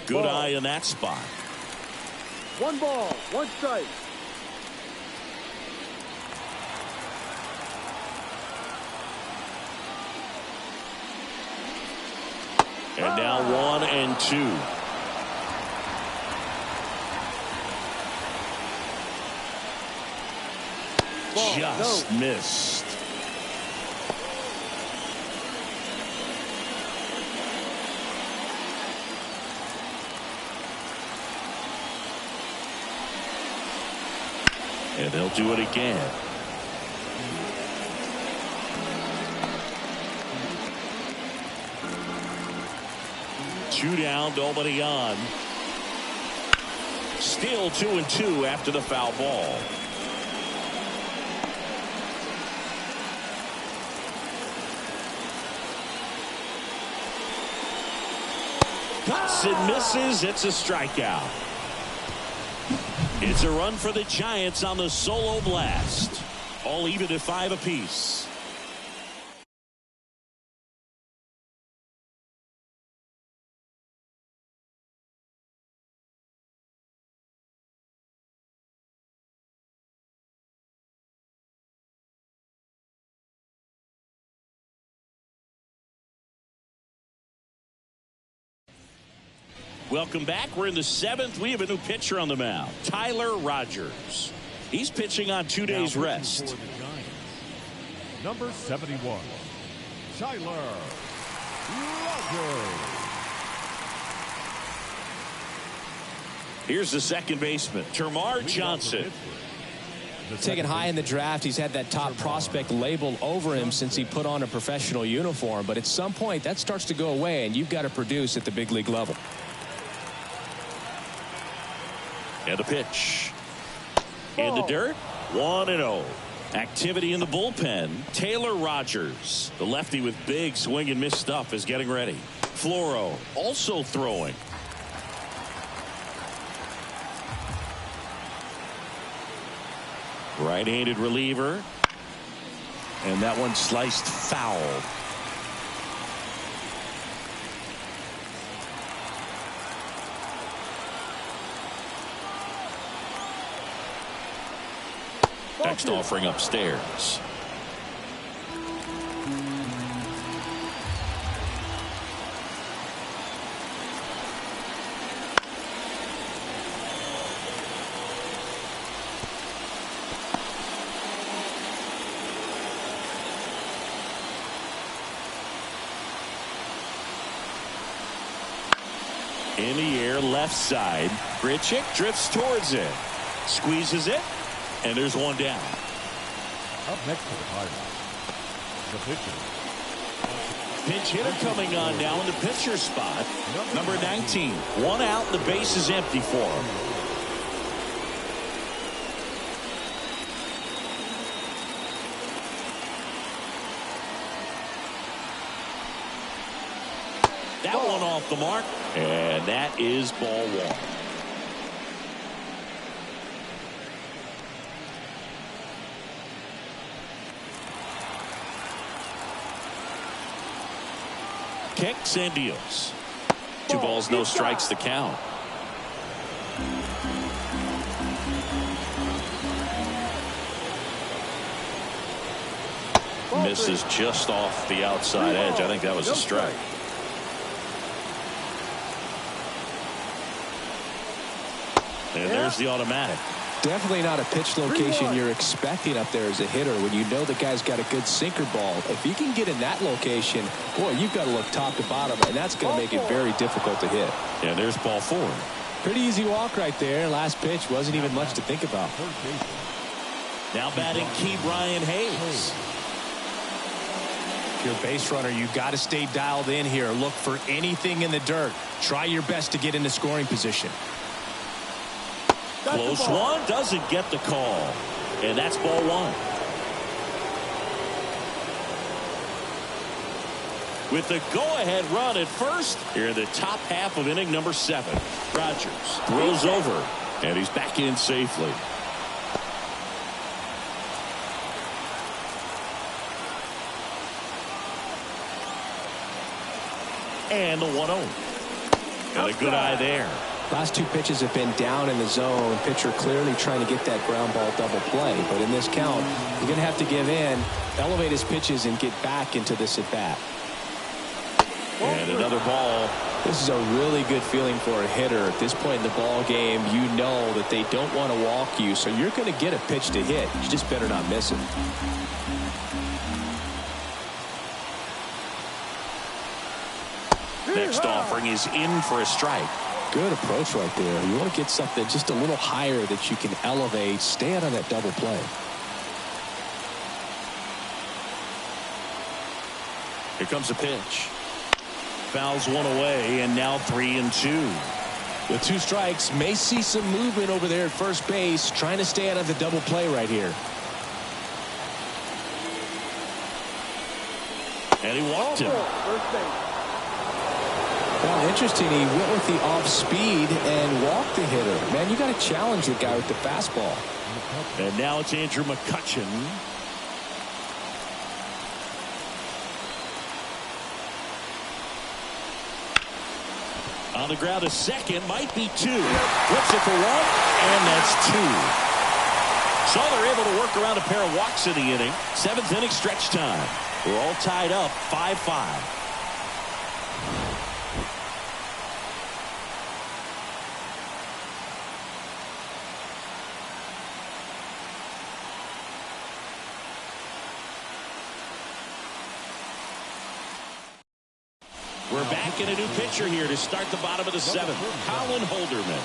Good eye in that spot. 1 ball, 1 strike. And now 1 and 2. Just missed. And they'll do it again. Two down, nobody on. Still 2 and 2 after the foul ball. Cuts and misses. It's a strikeout. It's a run for the Giants on the solo blast. All even at 5 apiece. Welcome back. We're in the 7th. We have a new pitcher on the mound, Tyler Rogers. He's pitching on 2 days rest. Number 71, Tyler Rogers. Here's the second baseman, Termarr Johnson. Taken high in the draft, he's had that top prospect label over him since he put on a professional uniform. But at some point, that starts to go away, and you've got to produce at the big league level. And a pitch. In the dirt. 1-0. Activity in the bullpen. Taylor Rogers, the lefty with big swing and miss stuff, is getting ready. Floro also throwing. Right-handed reliever. And that one sliced foul. Next offering upstairs. In the air, left side. Grichuk drifts towards it. Squeezes it. And there's one down. Up next to the Pirates, the pitcher. Pinch hitter coming on now in the pitcher spot. Number 19. One out, and the base is empty for him. That one off the mark, and that is ball one. Kicks and deals. 2 balls, no strikes, the count. Misses just off the outside edge. I think that was a strike. And there's the automatic. Definitely not a pitch location you're expecting up there as a hitter when you know the guy's got a good sinker ball. If you can get in that location, boy, you've got to look top to bottom, and that's going to make it very difficult to hit. Yeah, there's ball 4. Pretty easy walk right there. Last pitch wasn't even much to think about. Now batting Key Brian Hayes. If you're a base runner, you've got to stay dialed in here. Look for anything in the dirt. Try your best to get into scoring position. Close one, doesn't get the call. And that's ball 1. With the go-ahead run at first, here in the top half of inning number 7. Rogers throws over, and he's back in safely. And the 1-0. Got a good eye there. Last 2 pitches have been down in the zone. Pitcher clearly trying to get that ground ball double play. But in this count, you're going to have to give in, elevate his pitches, and get back into this at bat. And another ball. This is a really good feeling for a hitter. At this point in the ball game, you know that they don't want to walk you, so you're going to get a pitch to hit. You just better not miss it. Next offering is in for a strike. Good approach right there. You want to get something just a little higher that you can elevate. Stay out of that double play. Here comes a pitch. Fouls one away, and now 3-2. With 2 strikes, may see some movement over there at first base, trying to stay out of the double play right here. And he walked him. Well, interesting. He went with the off speed and walked the hitter. Man, you got to challenge the guy with the fastball. And now it's Andrew McCutchen. On the ground, a second, might be 2. Flips it for 1, and that's 2. So they're able to work around a pair of walks in the inning. 7th inning stretch time. We're all tied up 5-5. We're back in a new pitcher here to start the bottom of the 7th. Colin Holderman.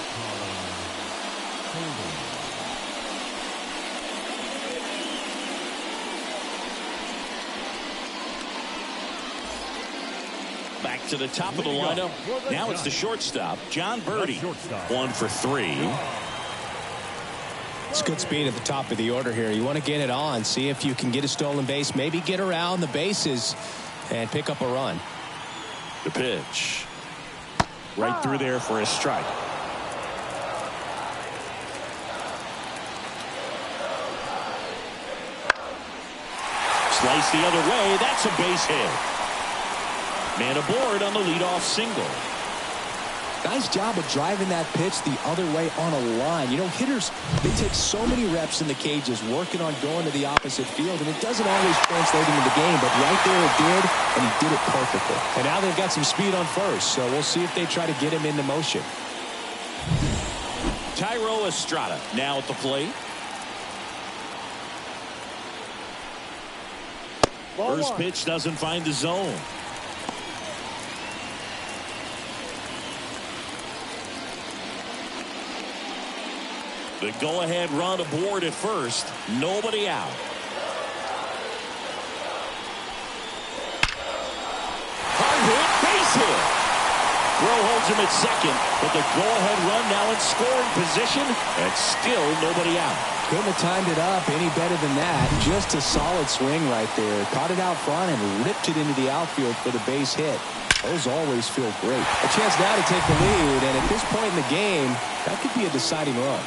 Back to the top of the lineup. Now it's the shortstop, John Birdie. 1 for 3. It's good speed at the top of the order here. You want to get it on, see if you can get a stolen base, maybe get around the bases and pick up a run. The pitch. Right through there for a strike. Slice the other way. That's a base hit. Man aboard on the leadoff single. Nice job of driving that pitch the other way on a line. You know, hitters, they take so many reps in the cages working on going to the opposite field, and it doesn't always translate into the game, but right there it did, and he did it perfectly. And now they've got some speed on first, so we'll see if they try to get him into motion. Thairo Estrada now at the plate. First pitch doesn't find the zone. The go-ahead run aboard at first. Nobody out. Hard hit, base hit. Throw holds him at second, but the go-ahead run now in scoring position, and still nobody out. Couldn't have timed it up any better than that. Just a solid swing right there. Caught it out front and ripped it into the outfield for the base hit. Those always feel great. A chance now to take the lead, and at this point in the game, that could be a deciding run.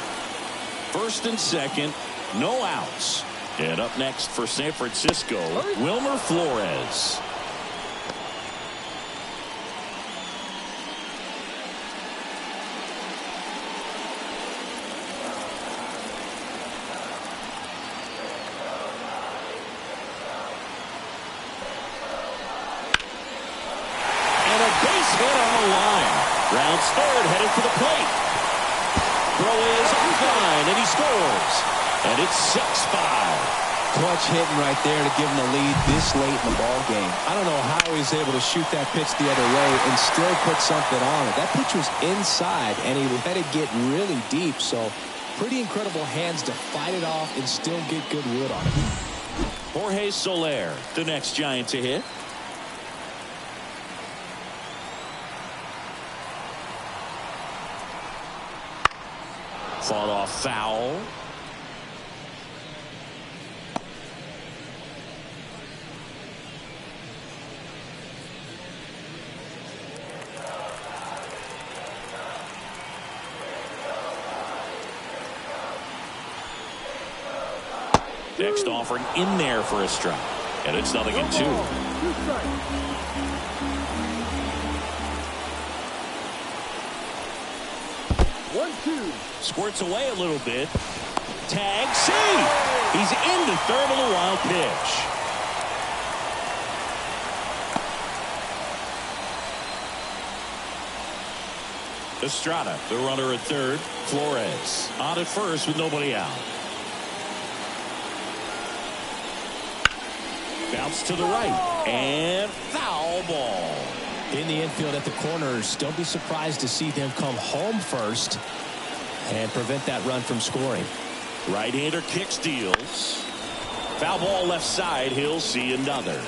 First and second, no outs. And up next for San Francisco, Wilmer Flores. Rounds third, headed for the plate. Throw is offline, and he scores. And it's 6-5. Clutch hitting right there to give him the lead this late in the ball game. I don't know how he was able to shoot that pitch the other way and still put something on it. That pitch was inside, and he let it get really deep. So pretty incredible hands to fight it off and still get good wood on it. Jorge Soler, the next Giant to hit. Fought off foul. Next offering in there for a strike. And it's 0-2. 1-2. Squirts away a little bit. Tag, see! He's into third on a wild pitch. Estrada, the runner at third. Flores on at first with nobody out. Bounce to the right. And foul ball. In the infield at the corners, don't be surprised to see them come home first and prevent that run from scoring. Right-hander kick steals. Foul ball left side. He'll see another.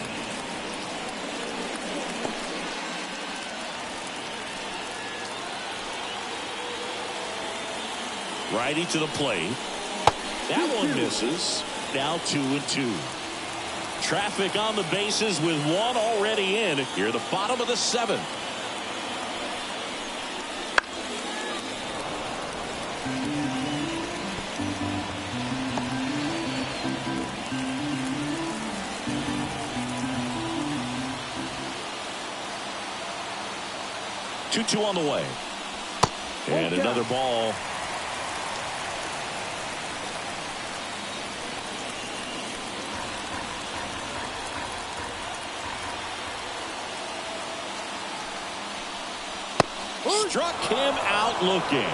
Righty to the plate. That one misses. Now 2-2. Traffic on the bases with one already in. Here at the bottom of the seventh. Two on the way. And another ball. Struck him out looking.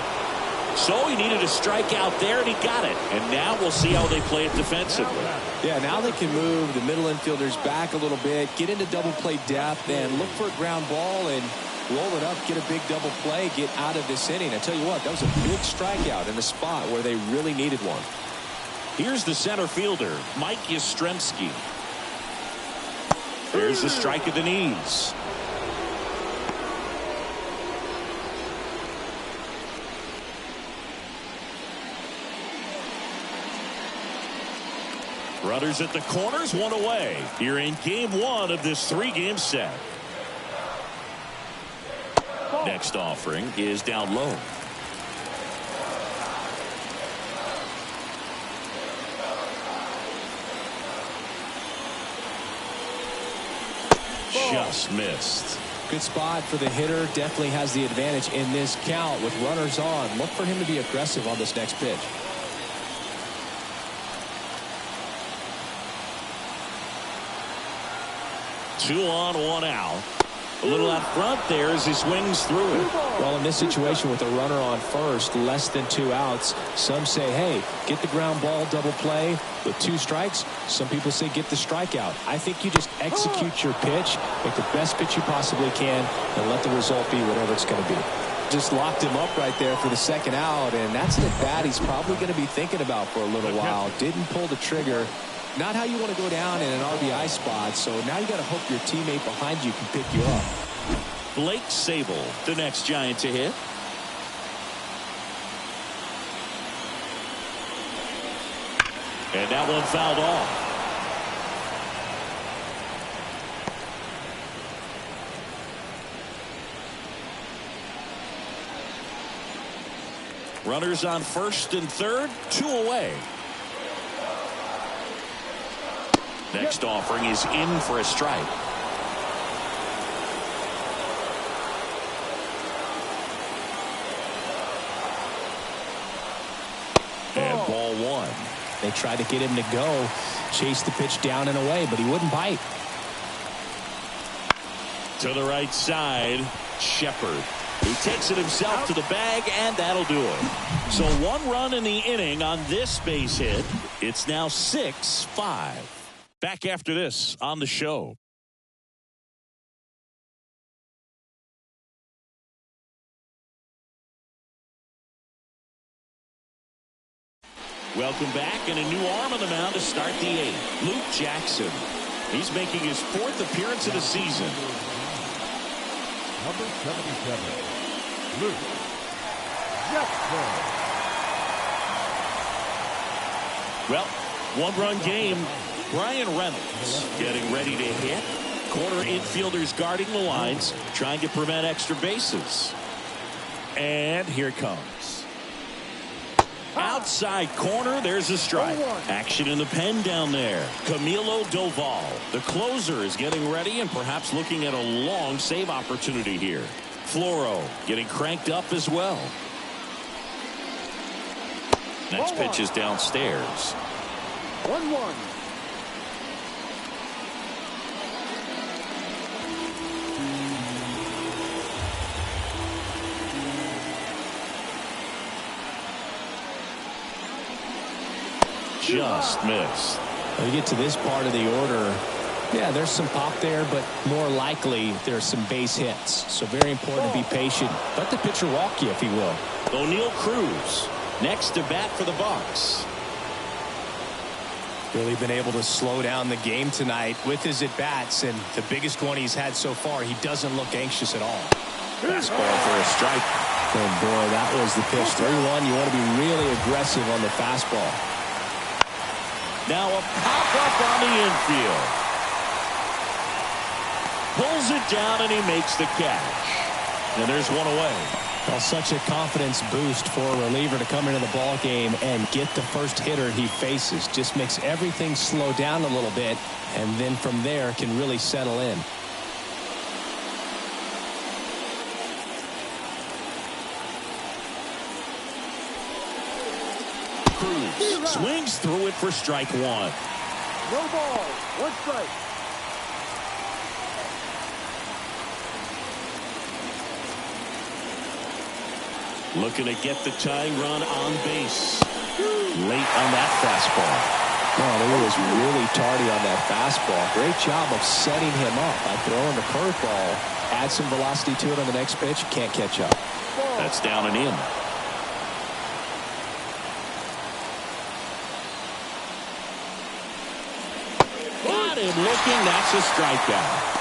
So he needed a strikeout there, and he got it. And now we'll see how they play it defensively. Yeah, now they can move the middle infielders back a little bit, get into double play depth, and look for a ground ball and roll it up, get a big double play, get out of this inning. I tell you what, that was a big strikeout in the spot where they really needed one. Here's the center fielder, Mike Yastrzemski. There's the strike at the knees. Runners at the corners, one away. Here in game one of this 3-game set. Next offering is down low. Just missed. Good spot for the hitter. Definitely has the advantage in this count with runners on. Look for him to be aggressive on this next pitch. 2 on, 1 out. A little out front there as he swings through it. Well, in this situation with a runner on first, less than 2 outs, some say, hey, get the ground ball, double play with 2 strikes. Some people say get the strikeout. I think you just execute your pitch, make the best pitch you possibly can, and let the result be whatever it's going to be. Just locked him up right there for the 2nd out, and that's an at-bat he's probably going to be thinking about for a little while. Didn't pull the trigger. Not how you want to go down in an RBI spot, so now you got to hope your teammate behind you can pick you up. Blake Sabol, the next Giant to hit. And that one fouled off. Runners on first and third, 2 away. Next offering is in for a strike. And ball 1. They tried to get him to go, chase the pitch down and away, but he wouldn't bite. To the right side, Shepard. He takes it himself to the bag, and that'll do it. So 1 run in the inning on this base hit. It's now 6-5. Back after this on the show. Welcome back, and a new arm on the mound to start the 8th. Luke Jackson. He's making his 4th appearance of the season. Number 77, Luke Jackson. Well, 1-run game. Brian Reynolds getting ready to hit. Corner infielders guarding the lines, trying to prevent extra bases. And here it comes. Outside corner, there's a strike. Action in the pen down there. Camilo Doval, the closer, is getting ready and perhaps looking at a long save opportunity here. Floro getting cranked up as well. Next pitch is downstairs. 1-1. Just missed. When you get to this part of the order, yeah, there's some pop there, but more likely there's some base hits. So very important to be patient. Let the pitcher walk you, if he will. O'Neal Cruz next to bat for the Bucs. Really been able to slow down the game tonight with his at-bats, and the biggest one he's had so far, he doesn't look anxious at all. Fastball for a strike. Oh boy, that was the pitch. 3-1. You want to be really aggressive on the fastball. Now a pop-up on the infield. Pulls it down and he makes the catch. And there's 1 away. Well, such a confidence boost for a reliever to come into the ball game and get the first hitter he faces. Just makes everything slow down a little bit, and then from there can really settle in. Cruz swings through it for strike 1. No ball. 1 strike. Looking to get the tying run on base. Late on that fastball. Oh, he was really tardy on that fastball. Great job of setting him up by throwing the curveball. Add some velocity to it on the next pitch. Can't catch up. That's down and in. Got him looking. That's a strikeout.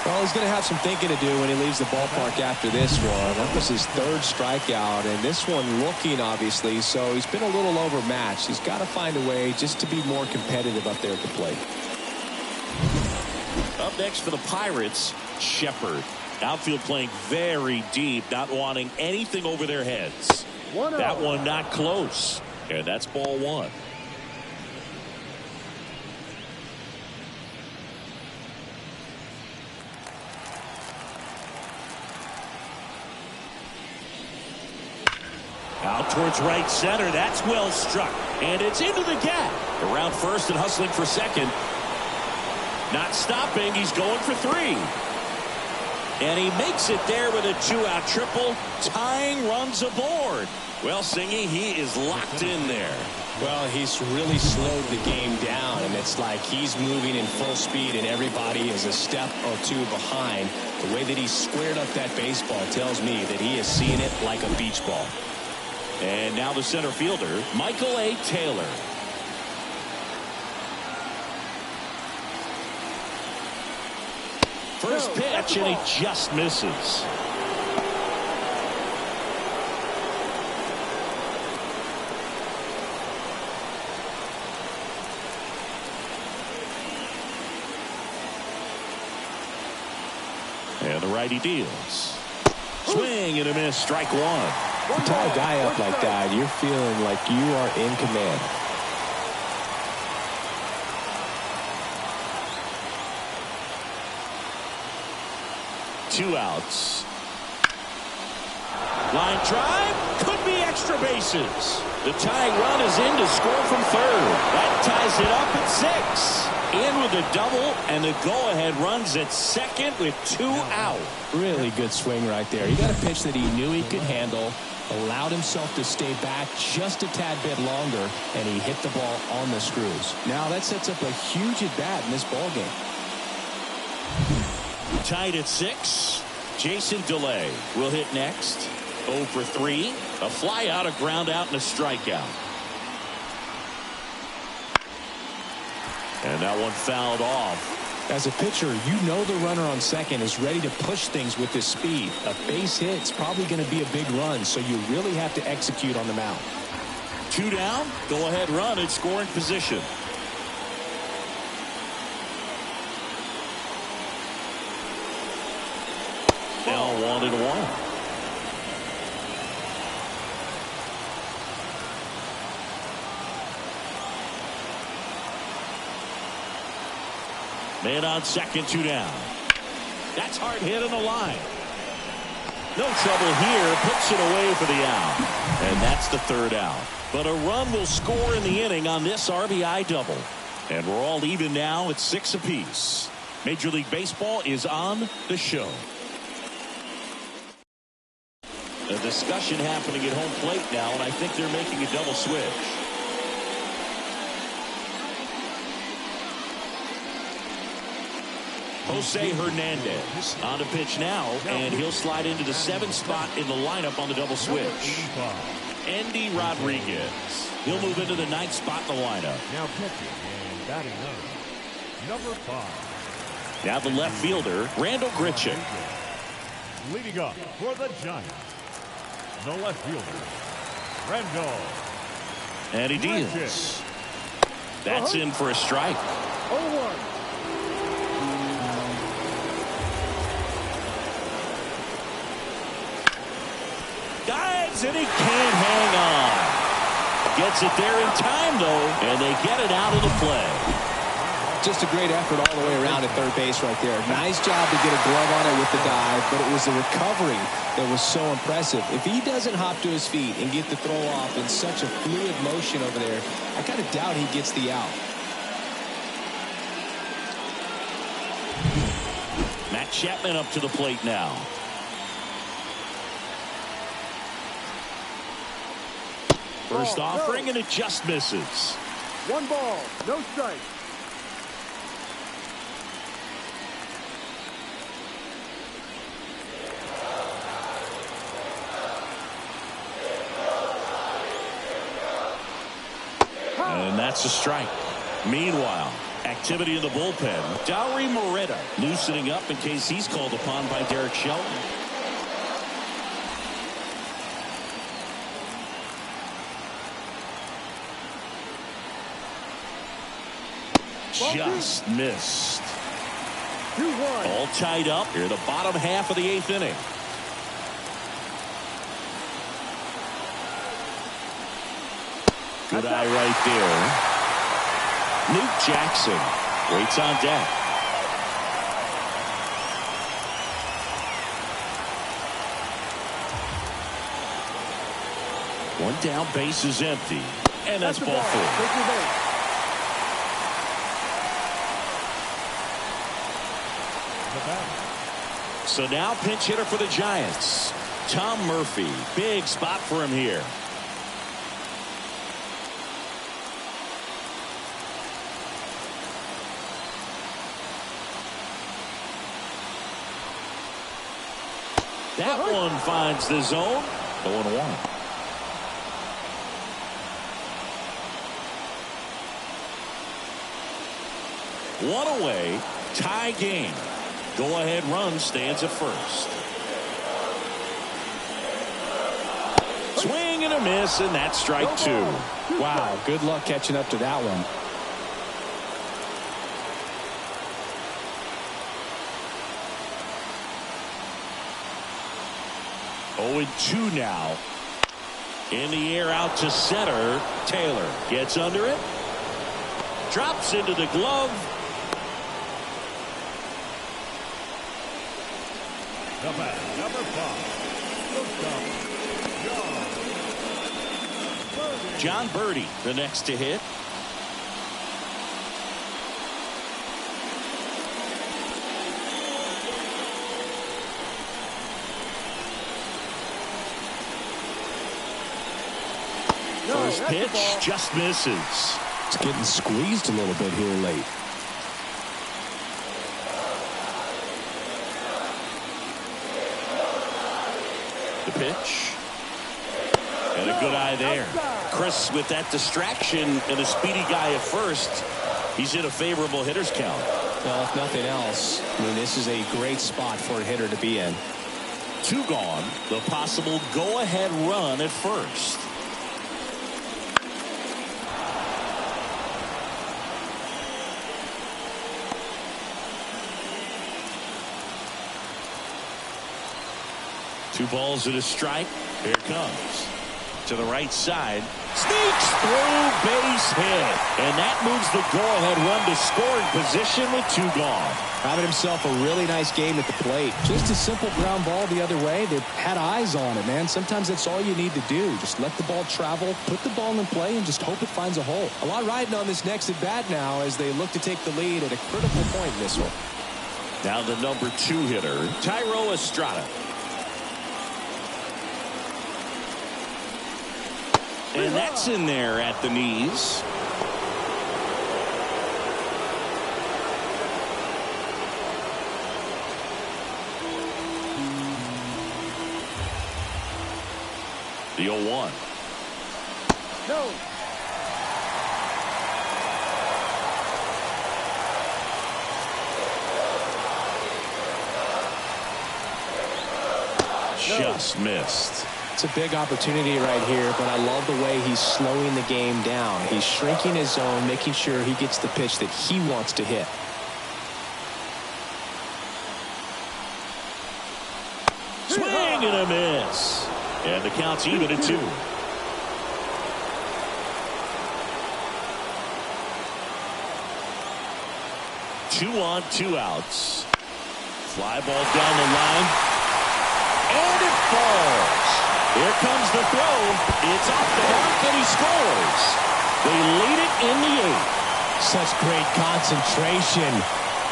Well, he's going to have some thinking to do when he leaves the ballpark after this one. That was his third strikeout, and this one looking, obviously, so he's been a little overmatched. He's got to find a way just to be more competitive up there at the plate. Up next for the Pirates, Shepard. Outfield playing very deep, not wanting anything over their heads. That one not close, and that's ball one. Out towards right center. That's well struck. And it's into the gap. Around first and hustling for second. Not stopping. He's going for three. And he makes it there with a two-out triple. Tying runs aboard. Well, Singy, he is locked in there. Well, he's really slowed the game down, and it's like he's moving in full speed, and everybody is a step or two behind. The way that he squared up that baseball tells me that he is seeing it like a beach ball. And now the center fielder, Michael A. Taylor. First pitch, and he just misses. And the righty deals. Swing and a miss, strike one. You tie a guy up like that, you're feeling like you are in command. Two outs. Line drive, could be extra bases. The tying run is in to score from third. That ties it up at 6. In with a double, and the go-ahead runs at second with 2 out. Really good swing right there. He got a pitch that he knew he could handle, allowed himself to stay back just a tad bit longer, and he hit the ball on the screws. Now that sets up a huge at-bat in this ball game. Tied at 6. Jason DeLay will hit next. 0 for 3. A fly out, a ground out, and a strikeout. And that one fouled off. As a pitcher, you know the runner on second is ready to push things with his speed. A base hit's probably going to be a big run, so you really have to execute on the mound. 2 down, go ahead run in scoring position. Now 1-1. Man on second, 2 down. That's hard hit on the line. No trouble here. Puts it away for the out. And that's the 3rd out. But a run will score in the inning on this RBI double. And we're all even now at 6 apiece. Major League Baseball is on the show. A discussion happening at home plate now, and I think they're making a double switch. Jose Hernandez on the pitch now, and he'll slide into the 7th spot in the lineup on the double switch. Andy Rodriguez. He'll move into the 9th spot in the lineup. Now pitching and batting number 5. Now the left fielder, Randall Grichuk. Leading up for the Giants, the left fielder, Randall. And he deals. That's in for a strike. 0-1. Dives, and he can't hang on. Gets it there in time, though, and they get it out of the play. Just a great effort all the way around at third base right there. Nice job to get a glove on it with the dive, but it was the recovery that was so impressive. If he doesn't hop to his feet and get the throw off in such a fluid motion over there, I kind of doubt he gets the out. Matt Chapman up to the plate now. First offering, and it just misses. 1 ball, no strike. And that's a strike. Meanwhile, Activity in the bullpen. Dowry Moretta loosening up in case he's called upon by Derek Shelton. Just missed. 2-1. All tied up here, the bottom half of the 8th inning. Good eye right there. Luke Jackson waits on deck. One down, base is empty. And that's ball 4. Take your base. So now pinch hitter for the Giants, Tom Murphy. Big spot for him here. That one finds the zone. 0-1. One away, tie game. Go-ahead run stands at first. Swing and a miss, and that's strike 2. Wow, good luck catching up to that one. Oh, 2 now. In the air out to center. Taylor gets under it. Drops into the glove. Number 5. John Birdie, the next to hit. First pitch just misses. It's getting squeezed a little bit here late. The pitch. And a good eye there. Chris, with that distraction and a speedy guy at first, he's in a favorable hitter's count. Well, if nothing else, I mean, this is a great spot for a hitter to be in. 2 gone. The possible go-ahead run at first. Two balls and a strike. Here it comes. To the right side. Sneaks through, base hit. And that moves the go-ahead run to scoring position with 2 gone. Having himself a really nice game at the plate. Just a simple ground ball the other way. They had eyes on it, man. Sometimes that's all you need to do. Just let the ball travel, put the ball in play, and just hope it finds a hole. A lot riding on this next at-bat now as they look to take the lead at a critical point in this one. Now the number 2 hitter, Tyro Estrada. And that's in there at the knees. The 0-1. No. Just missed. It's a big opportunity right here, but I love the way he's slowing the game down. He's shrinking his zone, making sure he gets the pitch that he wants to hit. Swing and a miss. And the count's even at 2. Two on, 2 outs. Fly ball down the line. And it falls. Here comes the throw. It's off the mark and he scores. They lead it in the 8th. Such great concentration.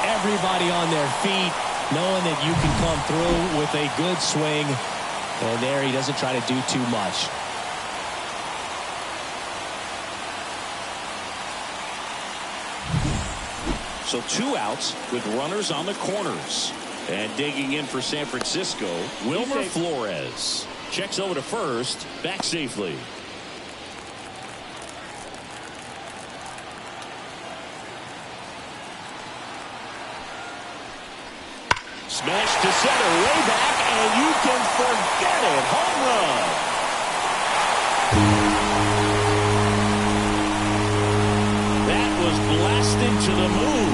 Everybody on their feet, knowing that you can come through with a good swing. And there he doesn't try to do too much. So 2 outs with runners on the corners. And digging in for San Francisco, Wilmer Flores. Checks over to first, back safely. to center, way back, and you can forget it. Home run. That was blasted to the moon.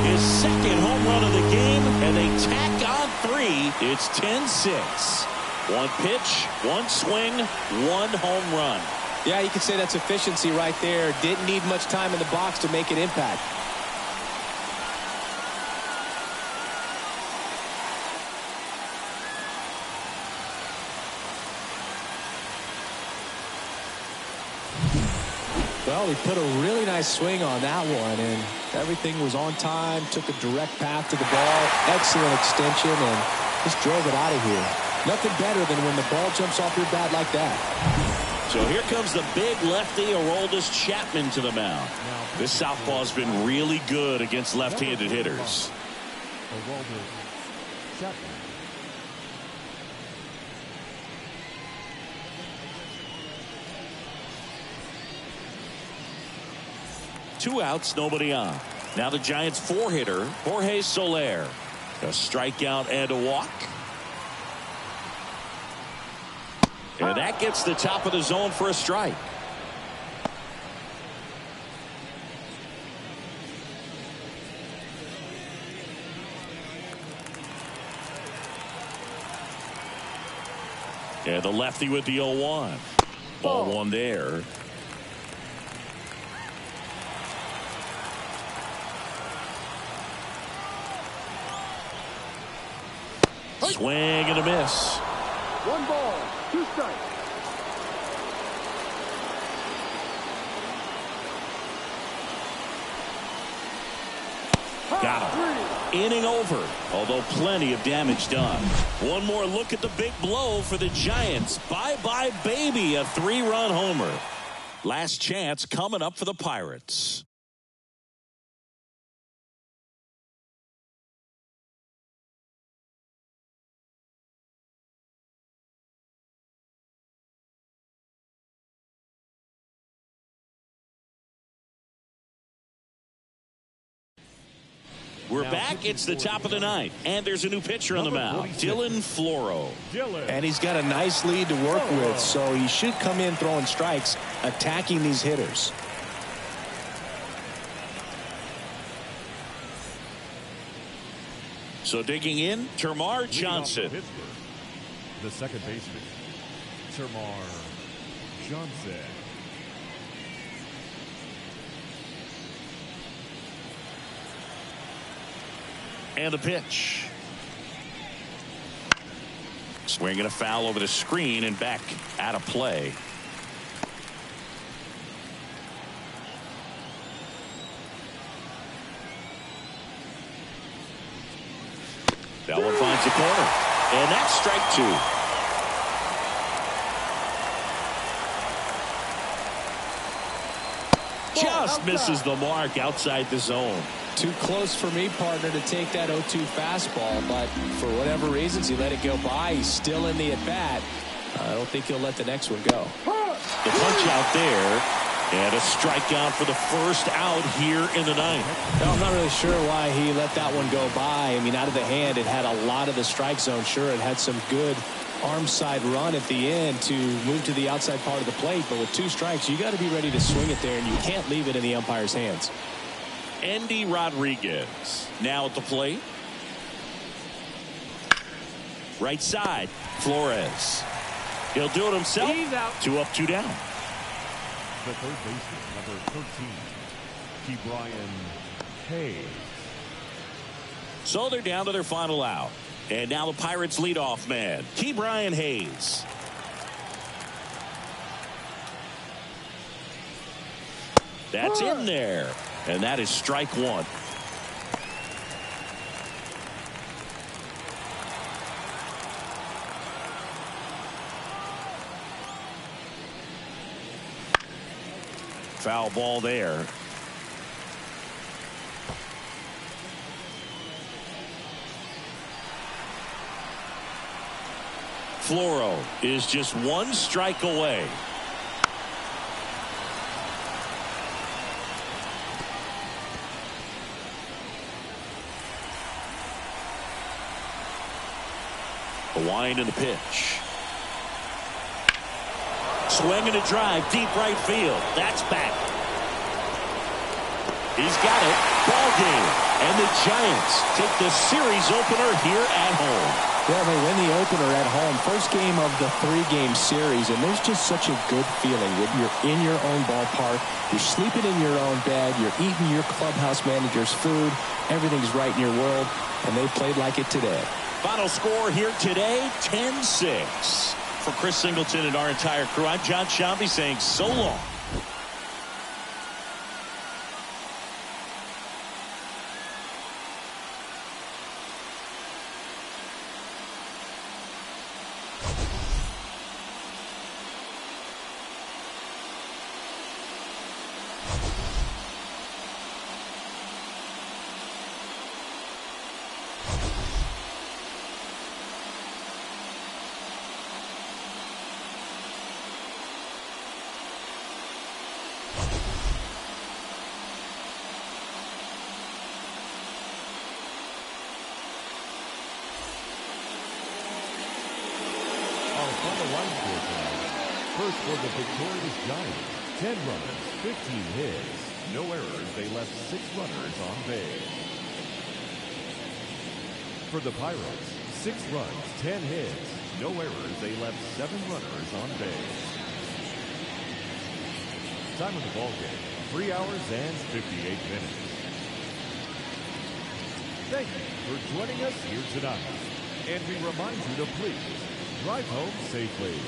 His second home run of the game, and they tack on 3. It's 10-6. One pitch, one swing, one home run. Yeah, you could say that's efficiency right there. Didn't need much time in the box to make an impact. Well, he put a really nice swing on that one, and everything was on time, took a direct path to the ball, excellent extension, and just drove it out of here. Nothing better than when the ball jumps off your bat like that. So here comes the big lefty, Aroldis Chapman, to the mound. This southpaw's been really good against left-handed hitters. Aroldis Chapman. Two outs, nobody on. Now the Giants' 4-hitter, Jorge Soler. A strikeout and a walk. And that gets the top of the zone for a strike. And the lefty with the 0-1. Ball one there. Swing and a miss. 1 ball, 2 strikes. Got him. Inning over, although plenty of damage done. One more look at the big blow for the Giants. Bye-bye, baby, a 3-run homer. Last chance coming up for the Pirates. We're back. It's the top of the 9th, and there's a new pitcher on the mound, Dylan Floro. And he's got a nice lead to work with, so he should come in throwing strikes, attacking these hitters. So digging in, Termarr Johnson. The second baseman, Termarr Johnson. And a pitch. Swinging a foul over the screen and back out of play. That one finds the corner. And that's strike 2. Just misses the mark outside the zone. Too close for me, partner, to take that 0-2 fastball, but for whatever reasons, he let it go by. He's still in the at-bat. I don't think he'll let the next one go. The punch out there, and a strikeout for the first out here in the 9th. No, I'm not really sure why he let that one go by. I mean, out of the hand, it had a lot of the strike zone. Sure, it had some good arm side run at the end to move to the outside part of the plate, but with 2 strikes, you got to be ready to swing it there, and you can't leave it in the umpire's hands. Andy Rodriguez now at the plate. Right side, Flores. He'll do it himself. 2 up, 2 down. The third baseman, number 13, Ke'Bryan Hayes. So they're down to their final out. And now the Pirates leadoff man, Ke'Bryan Hayes. That's in there. And that is strike 1. Foul ball there. Floro is just 1 strike away. The wind and the pitch. Swing and a drive, deep right field. That's back. He's got it. Ball game. And the Giants take the series opener here at home. Yeah, they win the opener at home. First game of the 3-game series, and there's just such a good feeling when you're in your own ballpark, you're sleeping in your own bed, you're eating your clubhouse manager's food, everything's right in your world, and they played like it today. Final score here today, 10-6. For Chris Singleton and our entire crew, I'm John Shambi saying so long. First for the victorious Giants, 10 runners, 15 hits, no errors. They left 6 runners on base. For the Pirates, 6 runs, 10 hits, no errors. They left 7 runners on base. Time of the ball game, 3 hours and 58 minutes. Thank you for joining us here tonight. And we remind you to please drive home safely.